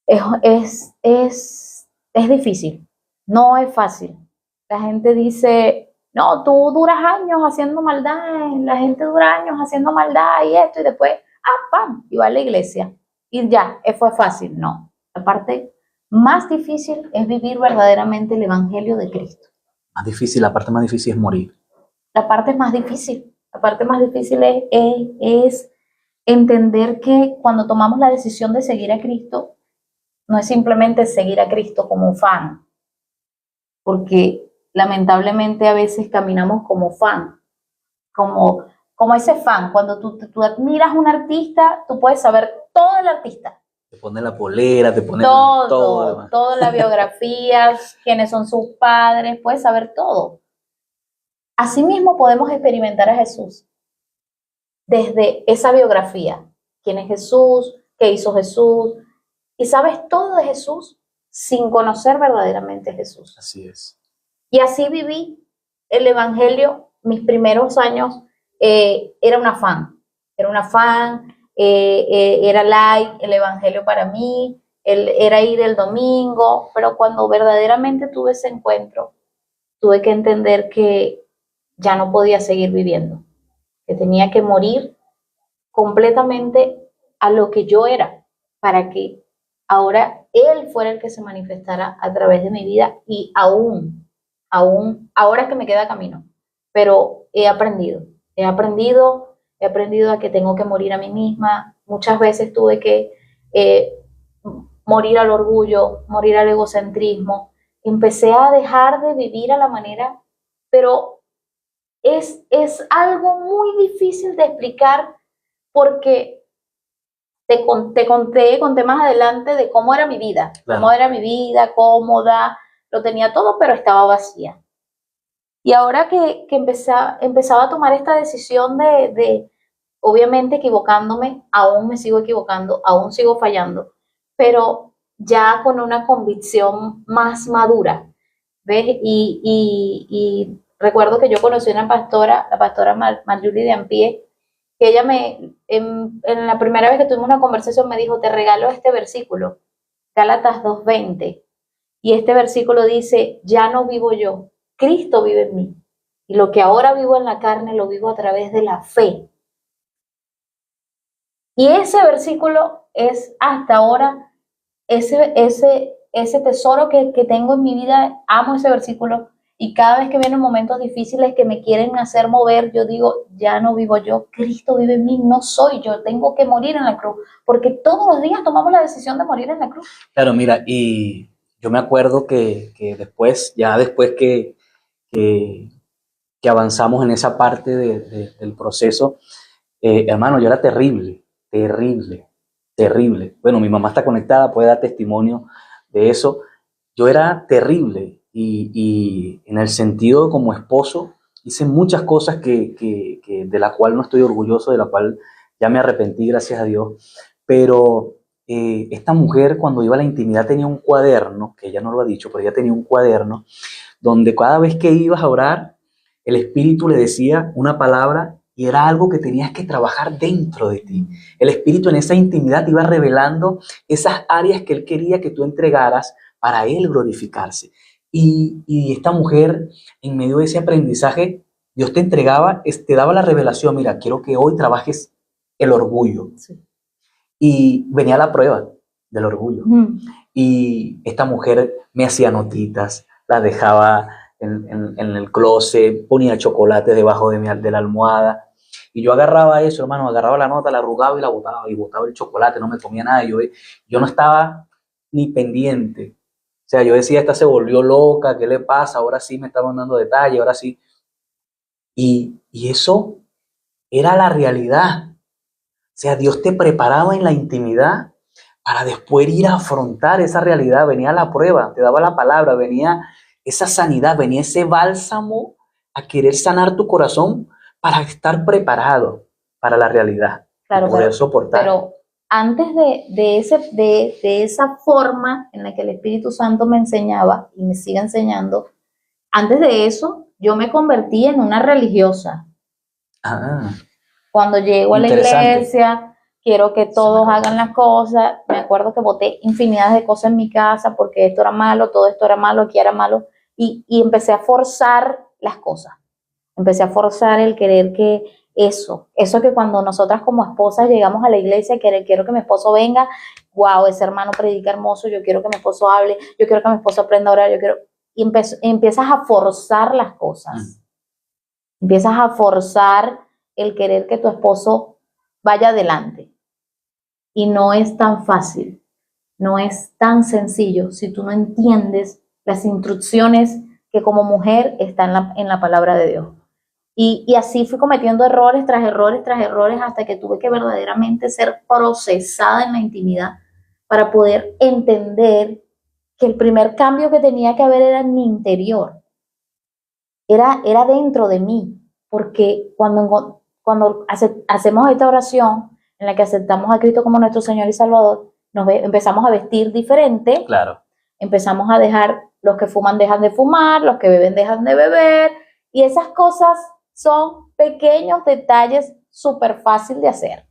es difícil, no es fácil. La gente dice, no, tú duras años haciendo maldad, la gente dura años haciendo maldad y esto, y después, ¡pam!, y va a la iglesia, y ya, fue fácil. No, la parte más difícil es vivir verdaderamente el evangelio de Cristo. La parte más difícil es morir. La parte más difícil es entender que cuando tomamos la decisión de seguir a Cristo, no es simplemente seguir a Cristo como un fan, porque lamentablemente a veces caminamos como fan, como ese fan. Cuando tú admiras a un artista, tú puedes saber todo el artista. Te pone la polera, te pone todo, todas las biografías, quiénes son sus padres, puedes saber todo. Asimismo podemos experimentar a Jesús desde esa biografía. ¿Quién es Jesús? ¿Qué hizo Jesús? Y sabes todo de Jesús sin conocer verdaderamente a Jesús. Así es. Y así viví el evangelio. Mis primeros años era una fan, era like el evangelio para mí, era ir el domingo, pero cuando verdaderamente tuve ese encuentro, tuve que entender que ya no podía seguir viviendo, que tenía que morir completamente a lo que yo era, para que ahora Él fuera el que se manifestara a través de mi vida. Y aún, ahora es que me queda camino, pero he aprendido a que tengo que morir a mí misma. Muchas veces tuve que morir al orgullo, morir al egocentrismo. Empecé a dejar de vivir a la manera, pero es algo muy difícil de explicar, porque te conté más adelante de cómo era mi vida, claro. Cómo era mi vida, cómoda, lo tenía todo, pero estaba vacía. Y ahora que empezaba a tomar esta decisión de obviamente equivocándome, aún me sigo equivocando, aún sigo fallando, pero ya con una convicción más madura, ¿ves? Y recuerdo que yo conocí a la pastora Marjorie de Ampie, que ella en la primera vez que tuvimos una conversación me dijo, te regalo este versículo, Gálatas 2:20, y este versículo dice, ya no vivo yo, Cristo vive en mí, y lo que ahora vivo en la carne lo vivo a través de la fe. Y ese versículo es hasta ahora ese tesoro que tengo en mi vida. Amo ese versículo, y cada vez que vienen momentos difíciles que me quieren hacer mover, yo digo, ya no vivo yo, Cristo vive en mí, no soy yo, tengo que morir en la cruz, porque todos los días tomamos la decisión de morir en la cruz. Claro, mira, y yo me acuerdo que después que avanzamos en esa parte del proceso, hermano, yo era terrible. Bueno, mi mamá está conectada, puede dar testimonio de eso. Yo era terrible y en el sentido como esposo hice muchas cosas de la cual no estoy orgulloso, de la cual ya me arrepentí, gracias a Dios. Pero esta mujer, cuando iba a la intimidad, tenía un cuaderno, que ella no lo ha dicho, pero ella tenía un cuaderno donde cada vez que ibas a orar, el Espíritu le decía una palabra y era algo que tenías que trabajar dentro de ti. El Espíritu en esa intimidad te iba revelando esas áreas que Él quería que tú entregaras para Él glorificarse. Y esta mujer, en medio de ese aprendizaje, Dios te entregaba, te daba la revelación, mira, quiero que hoy trabajes el orgullo. Sí. Y venía la prueba del orgullo. Mm. Y esta mujer me hacía notitas, las dejaba en el closet, ponía chocolate debajo de la almohada. Y yo agarraba eso, hermano, agarraba la nota, la arrugaba y botaba el chocolate, no me comía nada. Yo no estaba ni pendiente. O sea, yo decía, esta se volvió loca, ¿qué le pasa? Ahora sí me estaban dando detalles, ahora sí. Y eso era la realidad. O sea, Dios te preparaba en la intimidad para después ir a afrontar esa realidad. Venía la prueba, te daba la palabra, venía esa sanidad, venía ese bálsamo a querer sanar tu corazón para estar preparado para la realidad Claro, y poder soportar. pero antes de esa forma en la que el Espíritu Santo me enseñaba y me sigue enseñando, antes de eso yo me convertí en una religiosa. Ah, Cuando llego a la interesante. iglesia, quiero que todos hagan las cosas. Me acuerdo que boté infinidad de cosas en mi casa porque esto era malo, todo esto era malo, aquí era malo. Y empecé a forzar las cosas. Empecé a forzar el querer que eso que cuando nosotras como esposas llegamos a la iglesia, quiero que mi esposo venga, wow, ese hermano predica hermoso, yo quiero que mi esposo hable, yo quiero que mi esposo aprenda a orar, y empiezas a forzar las cosas. Empiezas a forzar el querer que tu esposo vaya adelante. Y no es tan fácil, no es tan sencillo si tú no entiendes las instrucciones que como mujer están en la palabra de Dios. Y así fui cometiendo errores tras errores tras errores hasta que tuve que verdaderamente ser procesada en la intimidad para poder entender que el primer cambio que tenía que haber era en mi interior, era dentro de mí, porque cuando hacemos esta oración en la que aceptamos a Cristo como nuestro Señor y Salvador, empezamos a vestir diferente, Claro. empezamos a dejar, los que fuman dejan de fumar, los que beben dejan de beber, y esas cosas son pequeños detalles súper fácil de hacer.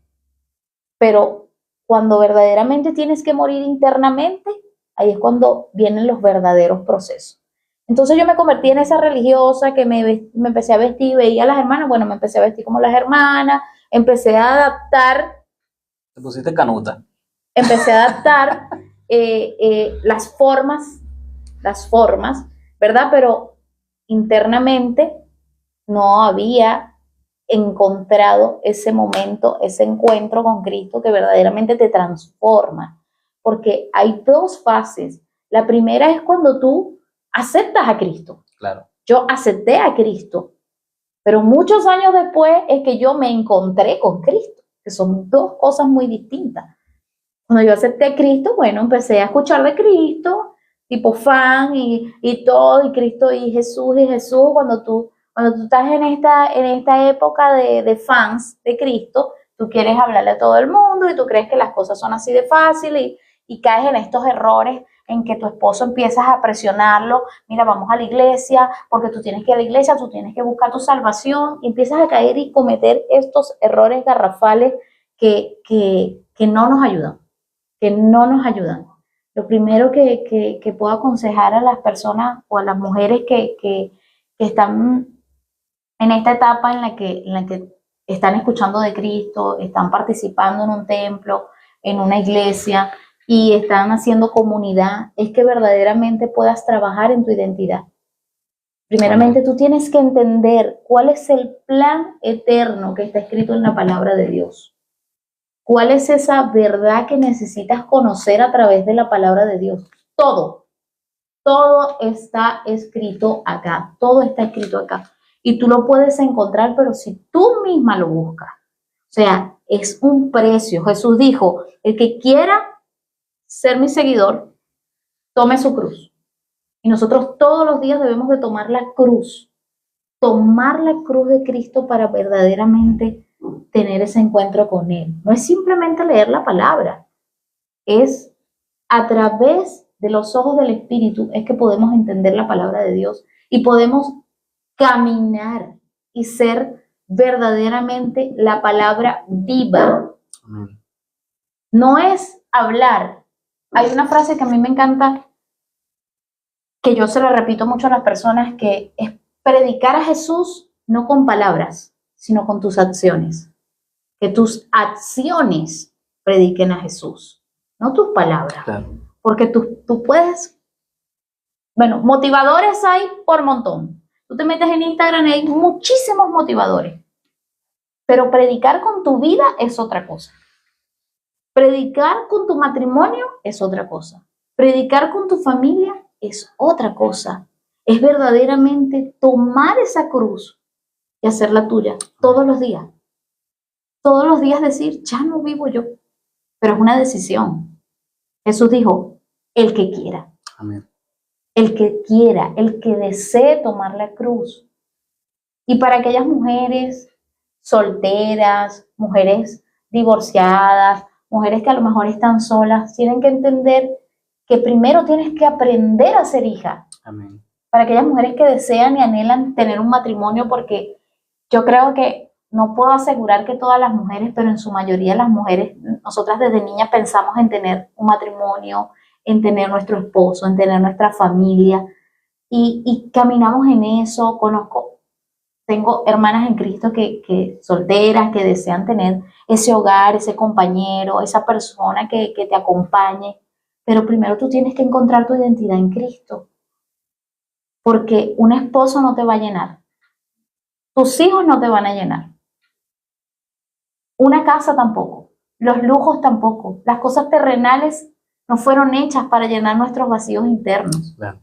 Pero cuando verdaderamente tienes que morir internamente, ahí es cuando vienen los verdaderos procesos. Entonces yo me convertí en esa religiosa que me empecé a vestir, veía a las hermanas, bueno, me empecé a vestir como las hermanas, empecé a adaptar. Te pusiste canuta. Empecé a adaptar las formas, ¿verdad? Pero internamente no había encontrado ese momento, ese encuentro con Cristo que verdaderamente te transforma. Porque hay dos fases. La primera es cuando tú aceptas a Cristo. Claro. Yo acepté a Cristo, pero muchos años después es que yo me encontré con Cristo, que son dos cosas muy distintas. Cuando yo acepté a Cristo, bueno, empecé a escuchar de Cristo, tipo fan y todo, y Cristo y Jesús, cuando tú estás en esta época de fans de Cristo, tú quieres hablarle a todo el mundo y tú crees que las cosas son así de fácil y caes en estos errores en que tu esposo empiezas a presionarlo, mira, vamos a la iglesia, porque tú tienes que ir a la iglesia, tú tienes que buscar tu salvación, y empiezas a caer y cometer estos errores garrafales que no nos ayudan, Lo primero que puedo aconsejar a las personas o a las mujeres que están en esta etapa en la que están escuchando de Cristo, están participando en un templo, en una iglesia y están haciendo comunidad, es que verdaderamente puedas trabajar en tu identidad. Primeramente, tú tienes que entender cuál es el plan eterno que está escrito en la palabra de Dios. ¿Cuál es esa verdad que necesitas conocer a través de la palabra de Dios? Todo está escrito acá, todo está escrito acá. Y tú lo puedes encontrar, pero si tú misma lo buscas. O sea, es un precio. Jesús dijo, el que quiera ser mi seguidor, tome su cruz. Y nosotros todos los días debemos de tomar la cruz de Cristo para verdaderamente tener ese encuentro con Él. No es simplemente leer la palabra, es a través de los ojos del Espíritu es que podemos entender la palabra de Dios y podemos caminar y ser verdaderamente la palabra viva. No es hablar. Hay una frase que a mí me encanta, que yo se la repito mucho a las personas, que es predicar a Jesús no con palabras, sino con tus acciones. que tus acciones prediquen a Jesús, no tus palabras. Claro. Porque tú puedes, bueno, motivadores hay por montón. Tú te metes en Instagram y hay muchísimos motivadores. Pero predicar con tu vida es otra cosa. Predicar con tu matrimonio es otra cosa. Predicar con tu familia es otra cosa. Es verdaderamente tomar esa cruz y hacerla tuya todos los días. Todos los días decir, ya no vivo yo, pero es una decisión. Jesús dijo, el que quiera. Amén. El que quiera, el que desee tomar la cruz. Y para aquellas mujeres solteras, mujeres divorciadas, mujeres que a lo mejor están solas, tienen que entender que primero tienes que aprender a ser hija. Amén. Para aquellas mujeres que desean y anhelan tener un matrimonio, porque yo creo que no puedo asegurar que todas las mujeres, pero en su mayoría las mujeres, nosotras desde niñas pensamos en tener un matrimonio, en tener nuestro esposo, en tener nuestra familia, y caminamos en eso. Tengo hermanas en Cristo que solteras, que desean tener ese hogar, ese compañero, esa persona que te acompañe, pero primero tú tienes que encontrar tu identidad en Cristo, porque un esposo no te va a llenar, tus hijos no te van a llenar, una casa tampoco, los lujos tampoco, las cosas terrenales no fueron hechas para llenar nuestros vacíos internos. Claro.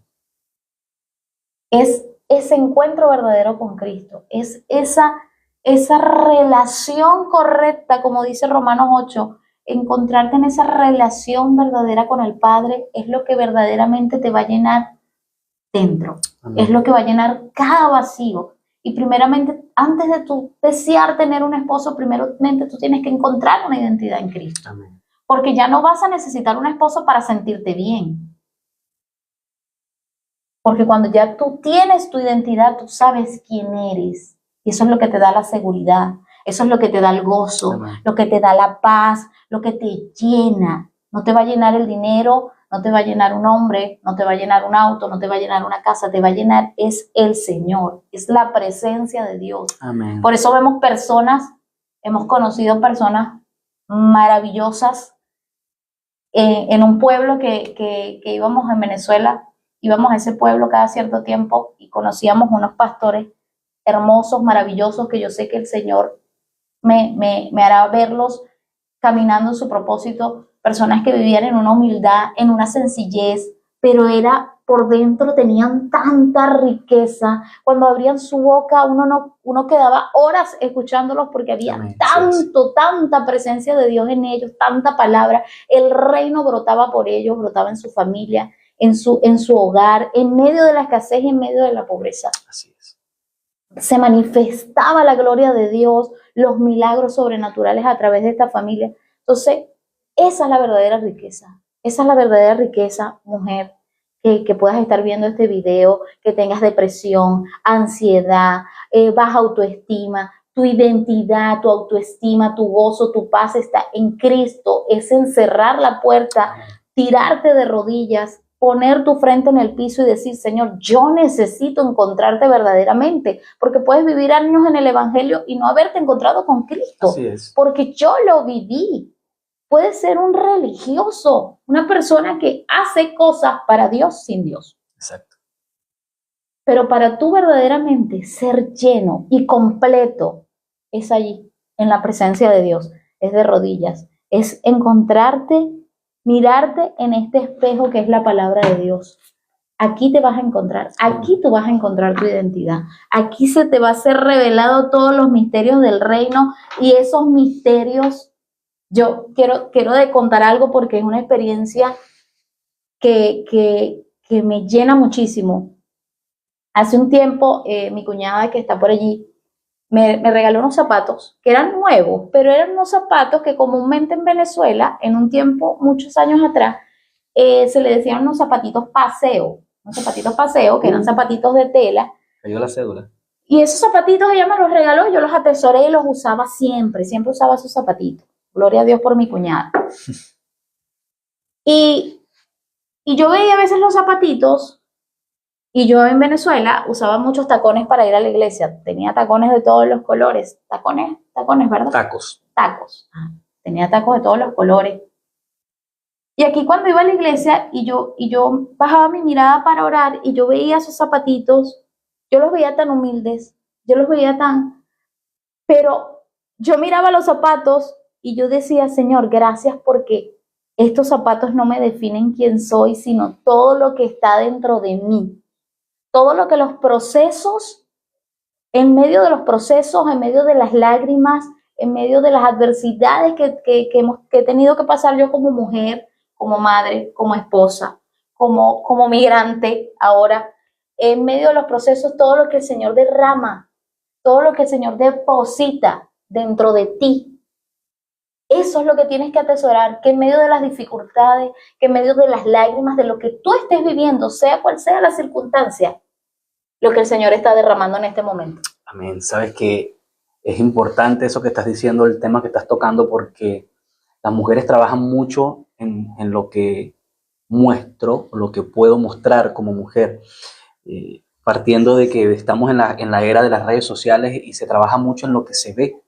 Es ese encuentro verdadero con Cristo, es esa relación correcta, como dice Romanos 8, encontrarte en esa relación verdadera con el Padre es lo que verdaderamente te va a llenar dentro. Amén. Es lo que va a llenar cada vacío. Y primeramente, antes de tú desear tener un esposo, primeramente tú tienes que encontrar una identidad en Cristo. Amén. Porque ya no vas a necesitar un esposo para sentirte bien. Porque cuando ya tú tienes tu identidad, tú sabes quién eres. Y eso es lo que te da la seguridad. Eso es lo que te da el gozo, Amén. Lo que te da la paz, lo que te llena. No te va a llenar el dinero, no te va a llenar un hombre, no te va a llenar un auto, no te va a llenar una casa, te va a llenar es el Señor, es la presencia de Dios. Amén. Por eso vemos hemos conocido personas maravillosas en un pueblo que íbamos en Venezuela, íbamos a ese pueblo cada cierto tiempo y conocíamos unos pastores hermosos, maravillosos, que yo sé que el Señor me hará verlos caminando en su propósito, personas que vivían en una humildad, en una sencillez, pero por dentro tenían tanta riqueza. Cuando abrían su boca, uno quedaba horas escuchándolos porque había Amén. tanta presencia de Dios en ellos, tanta palabra. El reino brotaba por ellos, brotaba en su familia, en su hogar, en medio de la escasez y en medio de la pobreza. Así es. Se manifestaba la gloria de Dios, los milagros sobrenaturales a través de esta familia. Entonces, esa es la verdadera riqueza. Esa es la verdadera riqueza, mujer, que puedas estar viendo este video, que tengas depresión, ansiedad, baja autoestima. Tu identidad, tu autoestima, tu gozo, tu paz está en Cristo. Es encerrar la puerta, tirarte de rodillas, poner tu frente en el piso y decir, Señor, yo necesito encontrarte verdaderamente, porque puedes vivir años en el Evangelio y no haberte encontrado con Cristo. Así es. Porque yo lo viví. Puedes ser un religioso, una persona que hace cosas para Dios sin Dios. Exacto. Pero para tú verdaderamente ser lleno y completo, es allí, en la presencia de Dios, es de rodillas, es encontrarte, mirarte en este espejo que es la palabra de Dios. Aquí te vas a encontrar, aquí tú vas a encontrar tu identidad, aquí se te va a ser revelado todos los misterios del reino, y esos misterios, yo quiero contar algo porque es una experiencia que me llena muchísimo. Hace un tiempo, mi cuñada que está por allí, me regaló unos zapatos que eran nuevos, pero eran unos zapatos que comúnmente en Venezuela, en un tiempo, muchos años atrás, se le decían unos zapatitos paseo, que eran zapatitos de tela. Cayó la cédula. Y esos zapatitos ella me los regaló, yo los atesoré y los usaba siempre usaba esos zapatitos. Gloria a Dios por mi cuñada. Y yo veía a veces los zapatitos, y yo en Venezuela usaba muchos tacones para ir a la iglesia. Tenía tacones de todos los colores, tacones tacones, ¿verdad? Tacos. Tacos. Tenía tacos de todos los colores. Y aquí cuando iba a la iglesia y yo bajaba mi mirada para orar y yo veía esos zapatitos, yo los veía tan humildes, yo los veía tan... Pero yo miraba los zapatos y yo decía, Señor, gracias porque estos zapatos no me definen quién soy, sino todo lo que está dentro de mí. Todo lo que los procesos, en medio de los procesos, en medio de las lágrimas, en medio de las adversidades que he tenido que pasar yo como mujer, como madre, como esposa, como migrante ahora, en medio de los procesos, todo lo que el Señor derrama, todo lo que el Señor deposita dentro de ti. Eso es lo que tienes que atesorar, que en medio de las dificultades, que en medio de las lágrimas, de lo que tú estés viviendo, sea cual sea la circunstancia, lo que el Señor está derramando en este momento. Amén. Sabes que es importante eso que estás diciendo, el tema que estás tocando, porque las mujeres trabajan mucho en lo que muestro, lo que puedo mostrar como mujer. Partiendo de que estamos en la era de las redes sociales y se trabaja mucho en lo que se ve,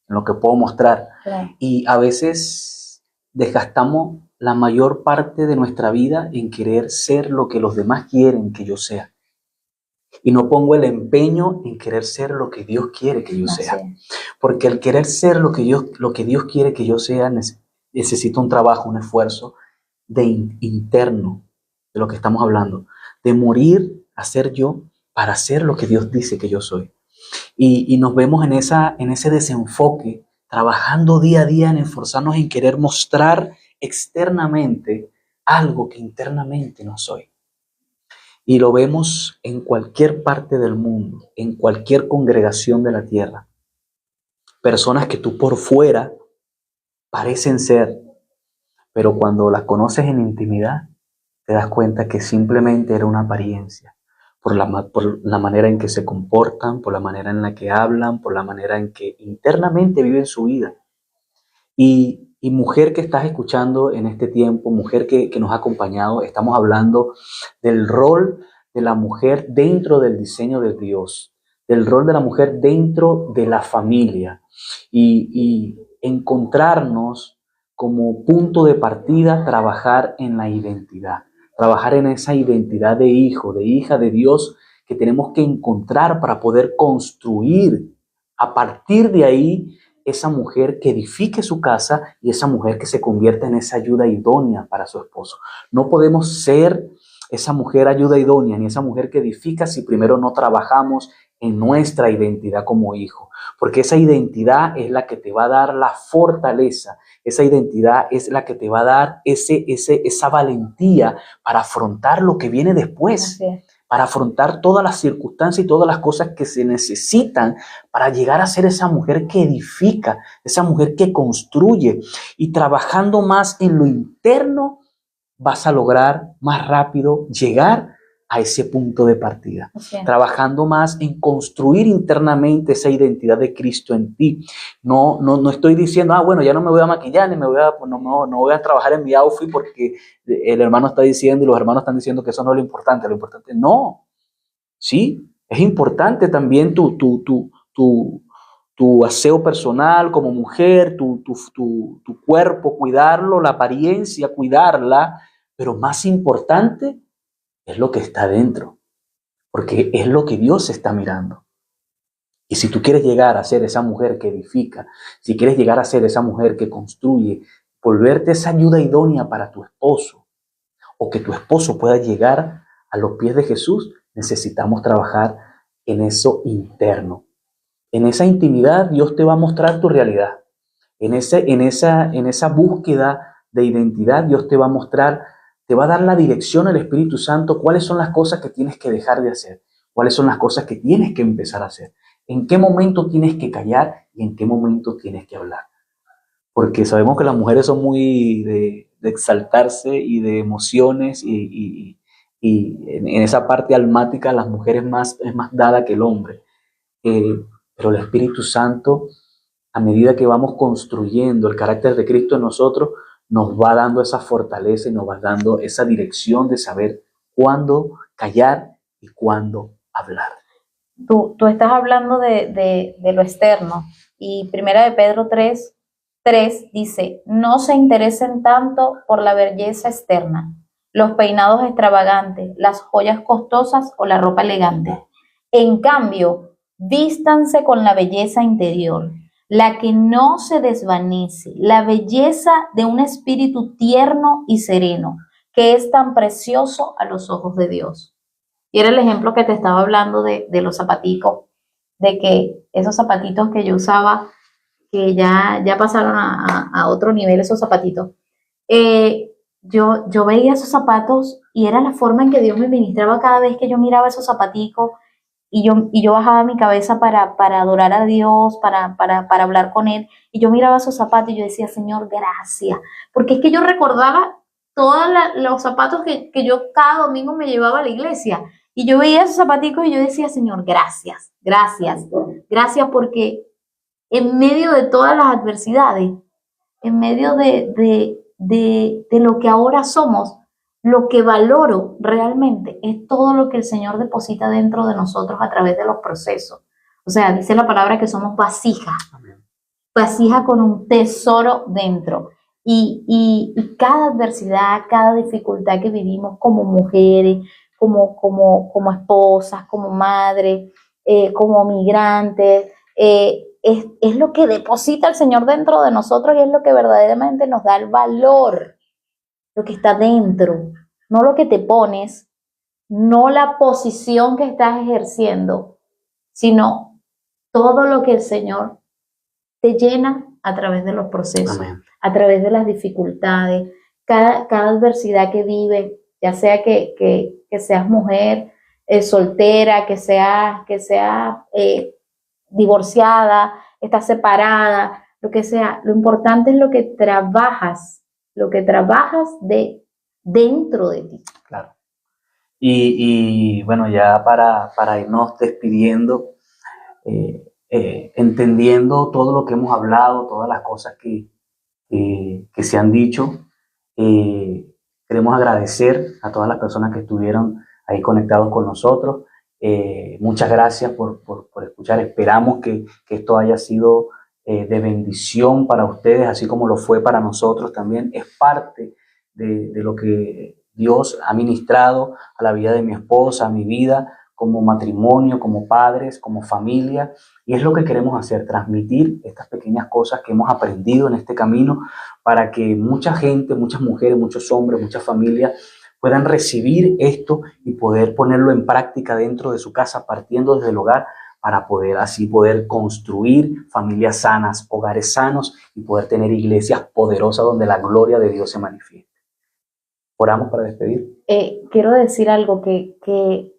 en lo que puedo mostrar. Claro. Y a veces desgastamos la mayor parte de nuestra vida en querer ser lo que los demás quieren que yo sea. Y no pongo el empeño en querer ser lo que Dios quiere que yo sea. Porque el querer ser lo que Dios quiere que yo sea necesita un trabajo, un esfuerzo interno de lo que estamos hablando. De morir a ser yo para ser lo que Dios dice que yo soy. Y nos vemos en ese desenfoque, trabajando día a día en esforzarnos en querer mostrar externamente algo que internamente no soy. Y lo vemos en cualquier parte del mundo, en cualquier congregación de la tierra. Personas que tú por fuera parecen ser, pero cuando las conoces en intimidad, te das cuenta que simplemente era una apariencia. Por la manera en que se comportan, por la manera en la que hablan, por la manera en que internamente viven su vida. Y mujer que estás escuchando en este tiempo, mujer que nos ha acompañado, estamos hablando del rol de la mujer dentro del diseño de Dios, del rol de la mujer dentro de la familia y encontrarnos como punto de partida, trabajar en la identidad, trabajar en esa identidad de hijo, de hija de Dios que tenemos que encontrar para poder construir a partir de ahí esa mujer que edifique su casa y esa mujer que se convierta en esa ayuda idónea para su esposo. No podemos ser esa mujer ayuda idónea ni esa mujer que edifica si primero no trabajamos en nuestra identidad como hijo, porque esa identidad es la que te va a dar la fortaleza, esa identidad es la que te va a dar esa valentía para afrontar lo que viene después, para afrontar todas las circunstancias y todas las cosas que se necesitan para llegar a ser esa mujer que edifica, esa mujer que construye. Y trabajando más en lo interno, vas a lograr más rápido llegar a ese punto de partida. Trabajando más en construir internamente esa identidad de Cristo en ti. No estoy diciendo, bueno, ya no me voy a maquillar, ni no voy a trabajar en mi outfit porque el hermano está diciendo y los hermanos están diciendo que eso no es lo importante. Lo importante no. Sí, es importante también tu aseo personal como mujer, tu cuerpo, cuidarlo, la apariencia, cuidarla, pero más importante es lo que está dentro, porque es lo que Dios está mirando. Y si tú quieres llegar a ser esa mujer que edifica, si quieres llegar a ser esa mujer que construye, volverte esa ayuda idónea para tu esposo, o que tu esposo pueda llegar a los pies de Jesús, necesitamos trabajar en eso interno. En esa intimidad Dios te va a mostrar tu realidad. En esa búsqueda de identidad Dios te va a mostrar, te va a dar la dirección al Espíritu Santo, cuáles son las cosas que tienes que dejar de hacer, cuáles son las cosas que tienes que empezar a hacer, en qué momento tienes que callar y en qué momento tienes que hablar. Porque sabemos que las mujeres son muy de exaltarse y de emociones y en esa parte almática las mujeres es más dada que el hombre. Pero el Espíritu Santo, a medida que vamos construyendo el carácter de Cristo en nosotros, nos va dando esa fortaleza y nos va dando esa dirección de saber cuándo callar y cuándo hablar. tú estás hablando de lo externo, y Primera de Pedro 3 dice, no se interesen tanto por la belleza externa, los peinados extravagantes, las joyas costosas o la ropa elegante. En cambio, vístanse con la belleza interior, la que no se desvanece, la belleza de un espíritu tierno y sereno, que es tan precioso a los ojos de Dios. Y era el ejemplo que te estaba hablando de los zapaticos, de que esos zapatitos que yo usaba, que ya pasaron a otro nivel esos zapatitos, yo veía esos zapatos y era la forma en que Dios me ministraba cada vez que yo miraba esos zapaticos, y yo bajaba mi cabeza para adorar a Dios, para hablar con Él, y yo miraba esos zapatos y yo decía, Señor, gracias, porque es que yo recordaba todos los zapatos que yo cada domingo me llevaba a la iglesia, y yo veía esos zapaticos y yo decía, Señor, gracias, gracias, gracias, porque en medio de todas las adversidades, en medio de lo que ahora somos, lo que valoro realmente es todo lo que el Señor deposita dentro de nosotros a través de los procesos. O sea, dice la palabra que somos vasija, vasija con un tesoro dentro. Y cada adversidad, cada dificultad que vivimos como mujeres, como esposas, como madres, como migrantes, es lo que deposita el Señor dentro de nosotros, y es lo que verdaderamente nos da el valor, lo que está dentro, no lo que te pones, no la posición que estás ejerciendo, sino todo lo que el Señor te llena a través de los procesos. Amén. A través de las dificultades, cada adversidad que vives, ya sea que seas mujer soltera, que seas divorciada, estás separada, lo que sea, lo importante es lo que trabajas dentro de ti. Claro. Y bueno, ya para irnos despidiendo, entendiendo todo lo que hemos hablado, todas las cosas que se han dicho, queremos agradecer a todas las personas que estuvieron ahí conectados con nosotros. Muchas gracias por escuchar. Esperamos que esto haya sido de bendición para ustedes, así como lo fue para nosotros también. Es parte de lo que Dios ha ministrado a la vida de mi esposa, a mi vida, como matrimonio, como padres, como familia, y es lo que queremos hacer, transmitir estas pequeñas cosas que hemos aprendido en este camino para que mucha gente, muchas mujeres, muchos hombres, muchas familias puedan recibir esto y poder ponerlo en práctica dentro de su casa, partiendo desde el hogar, para poder construir familias sanas, hogares sanos, y poder tener iglesias poderosas donde la gloria de Dios se manifieste. Oramos para despedir. Quiero decir algo que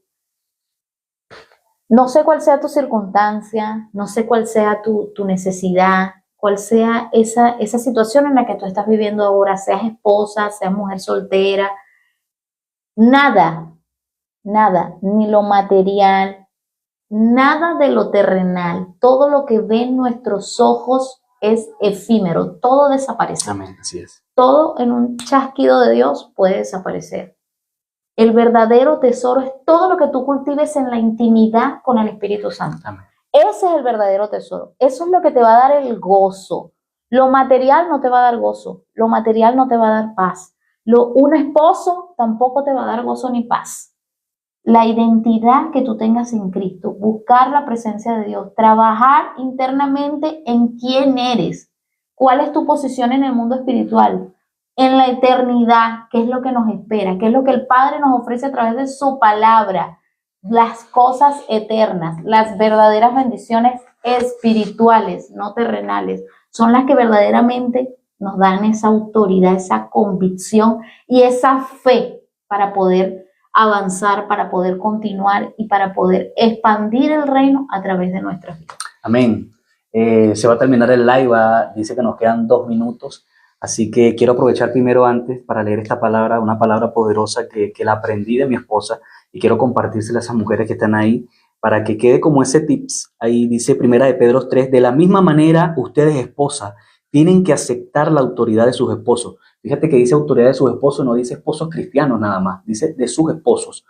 no sé cuál sea tu circunstancia, no sé cuál sea tu necesidad, cuál sea esa situación en la que tú estás viviendo ahora, seas esposa, seas mujer soltera. Nada, ni lo material, nada de lo terrenal, todo lo que ven nuestros ojos es efímero, todo desaparece. Amén, así es. Todo en un chasquido de Dios puede desaparecer. El verdadero tesoro es todo lo que tú cultives en la intimidad con el Espíritu Santo. Amén. Ese es el verdadero tesoro. Eso es lo que te va a dar el gozo. Lo material no te va a dar gozo. Lo material no te va a dar paz. Un esposo tampoco te va a dar gozo ni paz. La identidad que tú tengas en Cristo, buscar la presencia de Dios, trabajar internamente en quién eres, cuál es tu posición en el mundo espiritual, en la eternidad, qué es lo que nos espera, qué es lo que el Padre nos ofrece a través de su palabra, las cosas eternas, las verdaderas bendiciones espirituales, no terrenales, son las que verdaderamente nos dan esa autoridad, esa convicción y esa fe para poder avanzar, para poder continuar y para poder expandir el reino a través de nuestras vidas. Amén. Se va a terminar el live, dice que nos quedan 2 minutos, así que quiero aprovechar primero antes para leer esta palabra, una palabra poderosa que la aprendí de mi esposa, y quiero compartírsela a esas mujeres que están ahí para que quede como ese tips. Ahí dice Primera de Pedro 3, de la misma manera ustedes, esposas, tienen que aceptar la autoridad de sus esposos. Fíjate que dice autoridad de sus esposos, no dice esposos cristianos nada más, dice de sus esposos.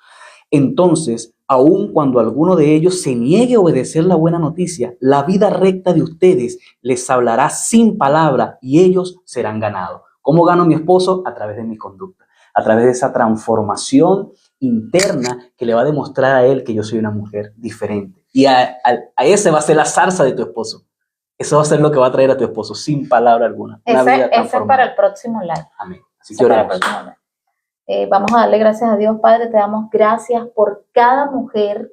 Entonces, aun cuando alguno de ellos se niegue a obedecer la buena noticia, la vida recta de ustedes les hablará sin palabra y ellos serán ganados. ¿Cómo gano a mi esposo? A través de mi conducta, a través de esa transformación interna que le va a demostrar a él que yo soy una mujer diferente. Y a ese va a ser la zarza de tu esposo. Eso va a ser lo que va a traer a tu esposo, sin palabra alguna. Ese es para el próximo live. Amén. Así que oramos. Vamos a darle gracias a Dios, Padre. Te damos gracias por cada mujer,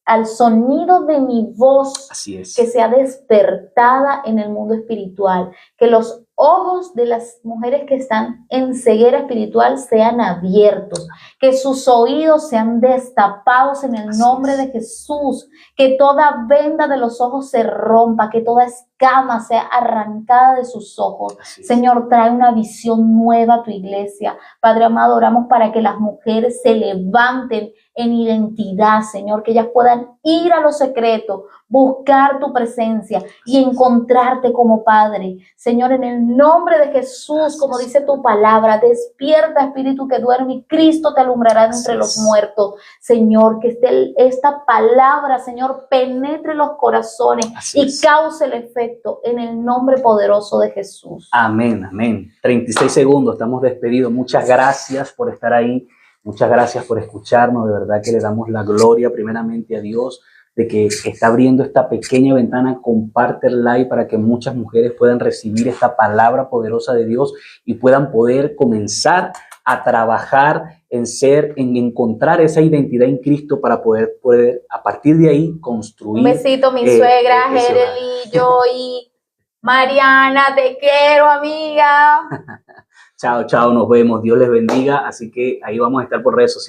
al sonido de mi voz, Así es, que sea despertada en el mundo espiritual. Que los ojos de las mujeres que están en ceguera espiritual sean abiertos, que sus oídos sean destapados en el nombre de Jesús, que toda venda de los ojos se rompa, que toda escama sea arrancada de sus ojos. Señor, trae una visión nueva a tu iglesia. Padre amado, oramos para que las mujeres se levanten en identidad, Señor, que ellas puedan ir a lo secreto, buscar tu presencia y encontrarte como Padre. Señor, en el nombre de Jesús, como dice tu palabra, despierta, espíritu que duerme, y Cristo te alumbrará de entre los muertos. Señor, que esta palabra, Señor, penetre los corazones y cause el efecto en el nombre poderoso de Jesús. Amén, amén. 36 segundos, estamos despedidos. Muchas gracias por estar ahí. Muchas gracias por escucharnos. De verdad que le damos la gloria primeramente a Dios de que está abriendo esta pequeña ventana. Comparte el like para que muchas mujeres puedan recibir esta palabra poderosa de Dios y puedan poder comenzar a trabajar en encontrar esa identidad en Cristo para poder a partir de ahí construir. Un besito, mi suegra, Jerely, Joy, Mariana, te quiero, amiga. Chao, chao, nos vemos. Dios les bendiga. Así que ahí vamos a estar por redes sociales.